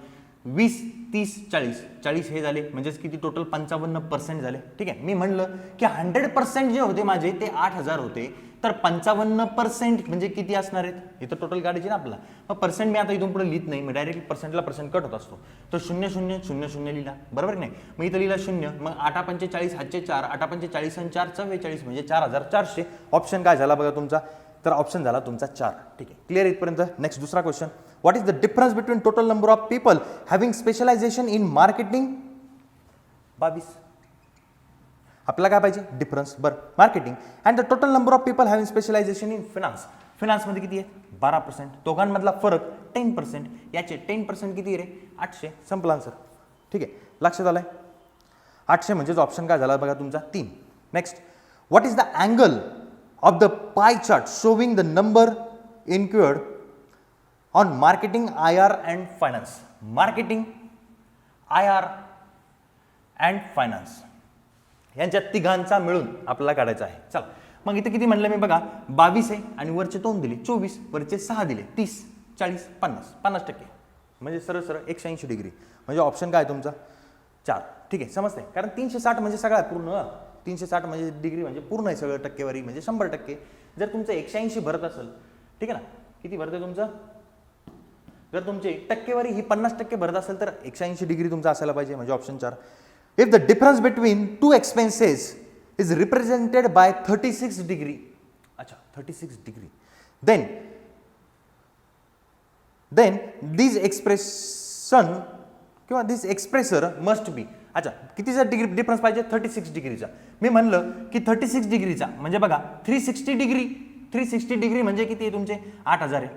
20 30 40, 40 हे झाले, म्हणजेच किती टोटल 55% झाले. ठीक आहे. मी म्हणलं की 100% जे होते माझे ते 8000 होते, तर 55% म्हणजे किती असणार आहेत? इथं टोटल काढायची ना आपल्याला. मग पर्सेंट मी आता इथून पुढे लिहित नाही, मी डायरेक्ट पर्सेंटला पर्सेंट कट होत असतो. तर 0 0 0 0 लिहिला, बरोबर नाही? मग इथं लिहिला 0, मग 8 45 हातचे 4, 8 45 आणि 4 44 म्हणजे 4400. ऑप्शन काय झाला बघा तुमचा? तर ऑप्शन झाला तुमचा 4. ठीक आहे. क्लिअर इथपर्यंत. नेक्स्ट दुसरा question. What is the difference between total number of people having specialisation in marketing? 22. आपल्याला काय पाहिजे? डिफरन्स. बरं, marketing. And the total number of people having specialisation in finance. फिनान्समध्ये किती आहे? 12%. दोघांमधला फरक 10%. याचे 10% किती रे? 800. संपला आन्सर. ठीक आहे. लक्षात आलंय? 800 म्हणजेच ऑप्शन काय झाला बघा तुमचा 3. Next. What is the angle of the pie chart showing the number incurred on marketing, IR and finance? Marketing, IR and finance यांच्या तिघांचा मिळून आपल्याला काढायचा आहे. चला मग इथे किती म्हणलं मी बघा, 22 आहे आणि वरचे 2 दिले 24, वरचे 6 दिले 30, 40, 50, 50%. म्हणजे सरळ सरळ 180 डिग्री. म्हणजे ऑप्शन काय तुमचा? 4. ठीक आहे. समजते? कारण 360 म्हणजे सगळा पूर्ण, 360 म्हणजे डिग्री म्हणजे पूर्ण आहे सगळं, टक्केवारी म्हणजे 100%. जर तुमचं 180 भरत असेल, ठीक आहे ना, किती भरते तुमचं? जर तुमची टक्केवारी ही 50% भरत असेल तर 180 डिग्री तुमचा असायला पाहिजे, म्हणजे option 4. If the difference between two expenses is represented by 36 degree, अच्छा 36 degree, then this expression किंवा this expressor must be, अच्छा कितीचा डिग्री डिफरन्स पाहिजे? 36 डिग्रीचा. मी म्हणलं की 36 डिग्रीचा म्हणजे बघा 360 डिग्री, 360 डिग्री म्हणजे किती आहे तुमचे? 8000 आहे,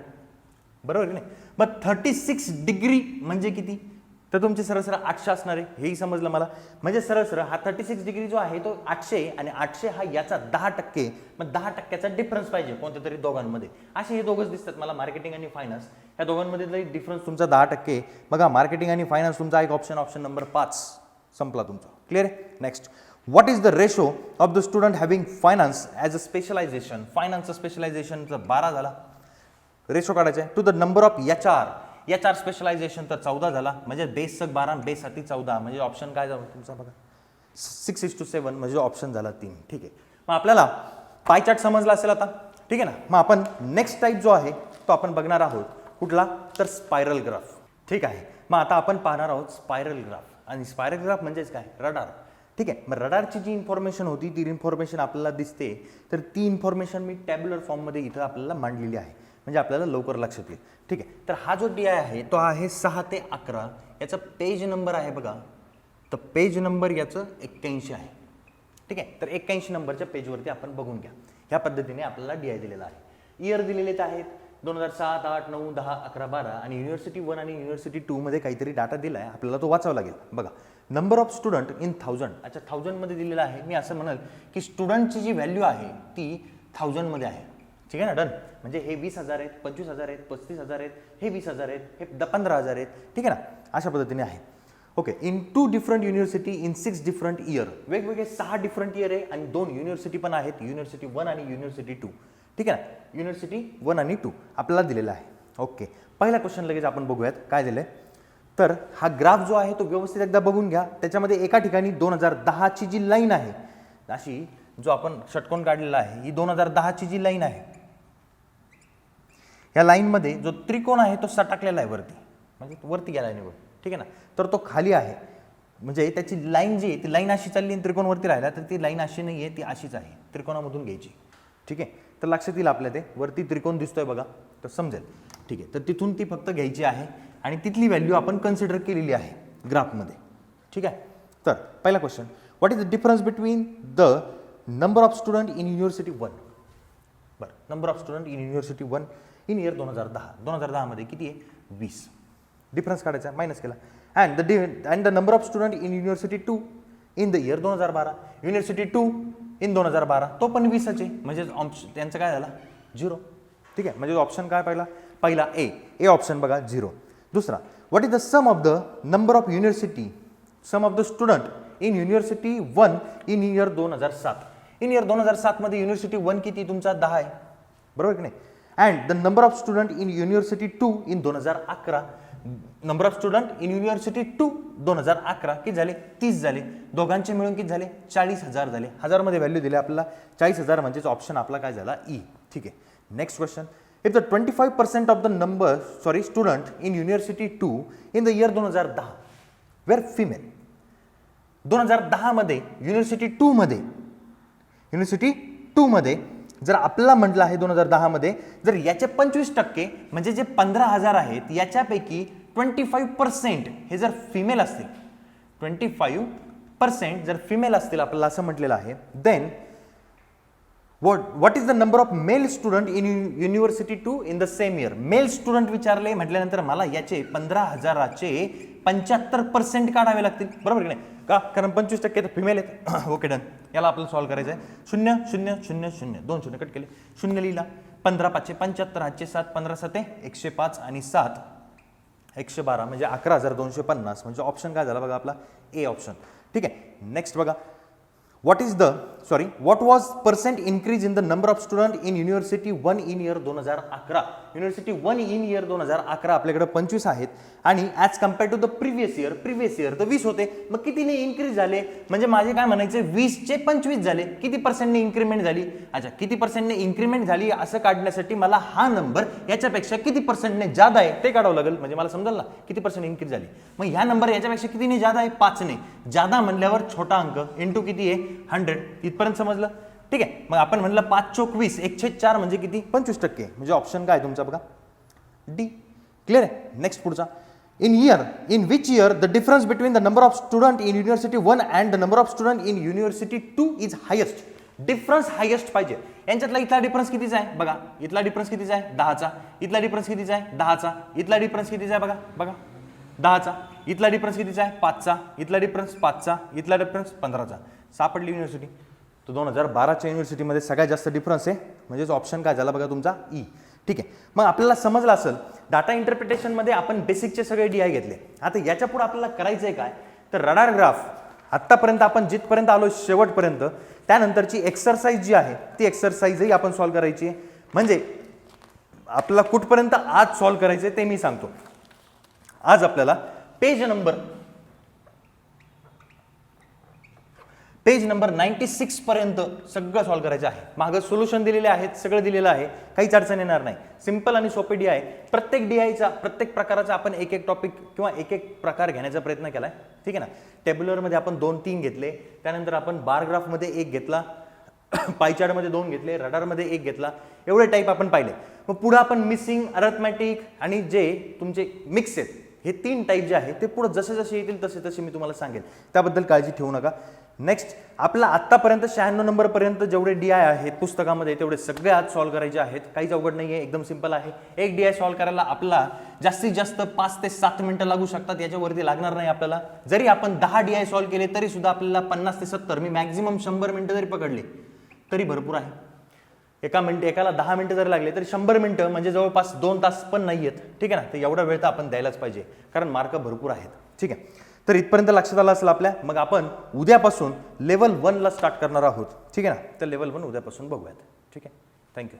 बरोबर की नाही? मग 36 डिग्री म्हणजे किती? तर तुमचे सरळ सरळ 800 असणार आहे. हेही समजलं मला. म्हणजे सरळ सरळ हा 36 डिग्री जो आहे तो 800 आणि 800 हा याचा 10%. मग 10%चा डिफरन्स पाहिजे कोणत्या तरी दोघांमध्ये. असे हे दोघंच दिसतात मला, मार्केटिंग आणि फायनान्स. या दोघांमध्ये डिफरन्स तुमचा 10%. बघा मार्केटिंग आणि फायनान्स तुमचा एक ऑप्शन नंबर 5 संपला तुमचा. क्लिअर आहे? Next. What is the ratio of the student having finance as a specialization? फायनान्सचं स्पेशलायझेशनचं 12 झाला. रेशो काढायचा आहे to the number of HR specialization तर 14 झाला. म्हणजे बेस 12 बेस 14, म्हणजे ऑप्शन काय झाला तुमचा बघा 6:7 म्हणजे ऑप्शन झाला 3. ठीक आहे. मग आपल्याला पाय चार्ट समजला असेल आता, ठीक आहे ना. मग आपण नेक्स्ट टाईप जो आहे तो आपण बघणार आहोत. कुठला? तर स्पायरल ग्राफ. ठीक आहे. मग आता आपण पाहणार आहोत स्पायरल ग्राफ. आणि स्पायरल ग्राफ म्हणजेच काय? रडार. ठीक आहे. मग रडारची जी इन्फॉर्मेशन होती ती इन्फॉर्मेशन आपल्याला दिसते, तर ती इन्फॉर्मेशन मी टॅब्युलर फॉर्ममध्ये इथं आपल्याला मांडलेली आहे, म्हणजे आपल्याला लवकर लक्षात येईल. ठीक आहे. तर हा जो DI आहे तो आहे 6 ते 11. याचा पेज नंबर आहे बघा, तर पेज नंबर याचं 81 आहे. ठीक आहे. तर 81 नंबरच्या पेजवरती आपण बघून घ्या. ह्या पद्धतीने आपल्याला DI दिलेला आहे. इयर दिलेलेच आहेत 2007, 8, 9, 10, 11, 12 आणि युनिव्हर्सिटी 1 आणि युनिव्हर्सिटी 2 मध्ये काहीतरी डाटा दिला आहे, आपल्याला तो वाचावा लागेल. बघा नंबर ऑफ स्टुडंट इन 1000. अच्छा 1000 मध्ये दिलेला आहे. मी असं म्हणाल की स्टुडंटची जी व्हॅल्यू आहे ती 1000 मध्ये आहे. ठीक आहे ना. डन. म्हणजे हे 20,000 आहेत, 25,000 आहेत, 35,000 आहेत, हे 20,000 आहेत, हे 15,000 आहेत. ठीक आहे ना. अशा पद्धतीने आहे. Okay. In 2 different university in 6 different year. वेगवेगळे 6 डिफरंट इयर आहे आणि 2 युनिव्हर्सिटी पण आहेत, युनिव्हर्सिटी 1 आणि युनिव्हर्सिटी 2. ठीक आहे ना. युनिव्हर्सिटी 1 आणि 2 आपल्याला दिलेला आहे. ओके. पहिला क्वेश्चन लगेच आपण बघूयात काय दिलंय. तर हा ग्राफ जो आहे तो व्यवस्थित एकदा बघून घ्या. त्याच्यामध्ये एका ठिकाणी 2010ची जी लाईन आहे, अशी जो आपण षटकोन काढलेला आहे, ही 2010ची जी लाईन आहे, या लाईनमध्ये जो त्रिकोण आहे तो सटाकलेला आहे वरती, म्हणजे वरती गेला निवड. ठीक आहे ना. तर तो खाली आहे, म्हणजे त्याची लाईन जी आहे ती लाईन अशी चालली आणि त्रिकोण वरती राहिला, तर ती लाईन अशी नाही आहे, ती अशीच आहे, त्रिकोणामधून घ्यायची. ठीक आहे. तर लक्षात येईल आपल्या ते वरती त्रिकोण दिसतोय बघा, तर समजेल. ठीक आहे. तर तिथून ती फक्त घ्यायची आहे आणि तिथली व्हॅल्यू आपण कन्सिडर केलेली आहे ग्राफमध्ये. ठीक आहे. तर पहिला question. What is the difference between the number of student in university 1. बरं, number of student in university 1 in year 2010 मध्ये किती आहे 20. डिफरन्स काढायचा, मायनस केला. And the number of student in university 2 in the year 2012. University 2 in 2012 तो पण 20च आहे, म्हणजे त्यांचं काय झाला 0. ठीक आहे, म्हणजे ऑप्शन काय पहिला ए ऑप्शन बघा 0. दुसरा, what is the sum of the number of university, sum of the student in university 1 in year 2007. In year 2007 मध्ये युनिव्हर्सिटी 1 किती तुमचा 10 आहे, बरोबर की नाही. And the number of student in university 2 in 2011. Number of student in university 2 2011 किती झाले 30 झाले. दोघांचे मिळून किती झाले 40,000 झाले. हजारमध्ये व्हॅल्यू दिली आपल्याला 40,000, म्हणजेच ऑप्शन आपला काय झाला ई. ठीक आहे, next question. If the 25% of the student in university 2 in the year 2010 were female. 2010 मध्ये युनिव्हर्सिटी 2 मध्ये जर आपल्याला म्हटलं आहे 2010 मध्ये जर याचे 25% म्हणजे जे 15,000 आहेत याच्यापैकी 25% हे जर फिमेल असतील, 25% जर फिमेल असतील आपल्याला असं म्हटलेलं आहे, then what is the number of male student in university 2 in the same year. Male student विचारले म्हटल्यानंतर मला याचे 15,000चे 75% काढावे लागतील, बरोबर की नाही का, कारण 25% तर फिमेल आहेत. ओके डन, याला आपल्याला सॉल्व्ह करायचं आहे. 0 0 0 0 2 0 कट केले, 0 लिहिला. 15 5 75, 8 7 15 7 105 आणि 7 112 म्हणजे 11,250. म्हणजे ऑप्शन काय झाला बघा आपला ए ऑप्शन. ठीक आहे, नेक्स्ट बघा. What was percent increase in the number of student in university 1 in year 2011. University 1 in year 2011 आपल्याकडे 25 आहेत आणि as compare to the previous year तर 20 होते. मग कितीने इन्क्रीज झाले, म्हणजे माझे काय म्हणायचे 20चे 25 झाले. किती पर्सेंटने इन्क्रीमेंट झाली, अच्छा किती पर्सेंटने इन्क्रीमेंट झाली असं काढण्यासाठी मला हा नंबर याच्यापेक्षा किती पर्सेंटने जादा आहे ते काढावं लागेल, म्हणजे मला समजेल ना किती पर्सेंट इन्क्रीज झाली. मग ह्या नंबर याच्यापेक्षा कितीने जादा आहे 5ने. जादा म्हणल्यावर छोटा अंक इंटू किती आहे 100. इथपर्यंत समजलं. ठीक आहे, मग आपण म्हणलं 5 चोक 20 1/4 म्हणजे किती 25%. म्हणजे ऑप्शन काय तुमचा बघा डी. क्लिअर आहे. नेक्स्ट पुढचा. in which year the difference between the number of student in university 1 and the number of student in university 2 is highest. Difference highest पाहिजे. यांच्यातला इथला डिफरन्स कितीचा आहे बघा, इथला डिफरन्स कितीचा आहे 10चा. इथला डिफरन्स कितीचा आहे 10चा. इथला डिफरन्स कितीचा आहे बघा 10चा. इथला डिफरन्स कितीचा आहे 5चा. इथला डिफरन्स 5चा. इथला डिफरन्स 15चा. सापडली युनिव्हर्सिटी. तर 2012च्या युनिव्हर्सिटीमध्ये सगळ्यात जास्त डिफरन्स आहे, म्हणजेच ऑप्शन काय झाला बघा तुमचा ई. ठीक आहे, मग आपल्याला समजलं असेल डाटा इंटरप्रिटेशनमध्ये आपण बेसिकचे सगळे DI घेतले. आता याच्या पुढे आपल्याला करायचं आहे काय, तर रडार ग्राफ आत्तापर्यंत आपण जिथपर्यंत आलो शेवटपर्यंत त्यानंतरची एक्सरसाइज जी आहे ती एक्सरसाइजही आपण सॉल्व्ह करायची आहे. म्हणजे आपल्याला कुठपर्यंत आज सॉल्व्ह करायचं आहे ते मी सांगतो. आज आपल्याला पेज नंबर 96 पर्यंत सगळं सॉल्व्ह करायचं आहे. मागं सोल्युशन दिलेले आहेत, सगळं दिलेलं आहे, काहीच अडचण येणार नाही. सिंपल आणि सोपे DI. प्रत्येक DIचा प्रत्येक प्रकाराचा आपण एक एक टॉपिक किंवा एक एक प्रकार घेण्याचा प्रयत्न केलाय. ठीक आहे ना. टेब्युलरमध्ये आपण 2-3 घेतले, त्यानंतर आपण बार ग्राफमध्ये 1 घेतला, पायचार्टमध्ये 2 घेतले, रडारमध्ये 1 घेतला, एवढे टाईप आपण पाहिले. मग पुढे आपण मिसिंग, अरिथमॅटिक आणि जे तुमचे मिक्स आहेत हे 3 टाईप जे आहे ते पुढे जसे जसे येतील तसे तसे मी तुम्हाला सांगेन, त्याबद्दल काळजी ठेवू नका. नेक्स्ट आपला आत्तापर्यंत 96 नंबरपर्यंत जेवढे DI आहेत पुस्तकामध्ये तेवढे सगळे आज सॉल्व्ह करायचे आहेत. काहीच अवघड नाही आहे, एकदम सिंपल आहे. एक DI सॉल्व्ह करायला आपला जास्तीत जास्त 5 ते 7 मिनिटं लागू शकतात, याच्यावरती लागणार नाही आपल्याला. जरी आपण 10 DI सॉल्व्ह केले तरी सुद्धा आपल्याला 50 ते 70, मी मॅक्झिमम 100 मिनिटं जरी पकडले तरी भरपूर आहे. एकाला 10 मिनिटं जरी लागले तरी 100 मिनिटं म्हणजे जवळपास 2 तास पण नाही आहेत. ठीक आहे ना. तर एवढा वेळ तर आपण द्यायलाच पाहिजे, कारण मार्क भरपूर आहेत. ठीक आहे, तर इथपर्यंत लक्षात आलं असेल आपल्या. मग आपण उद्यापासून लेवल 1 ला स्टार्ट करणार आहोत. ठीक आहे ना. तर लेवल 1 उद्यापासून बघूयात. ठीक आहे, थँक्यू.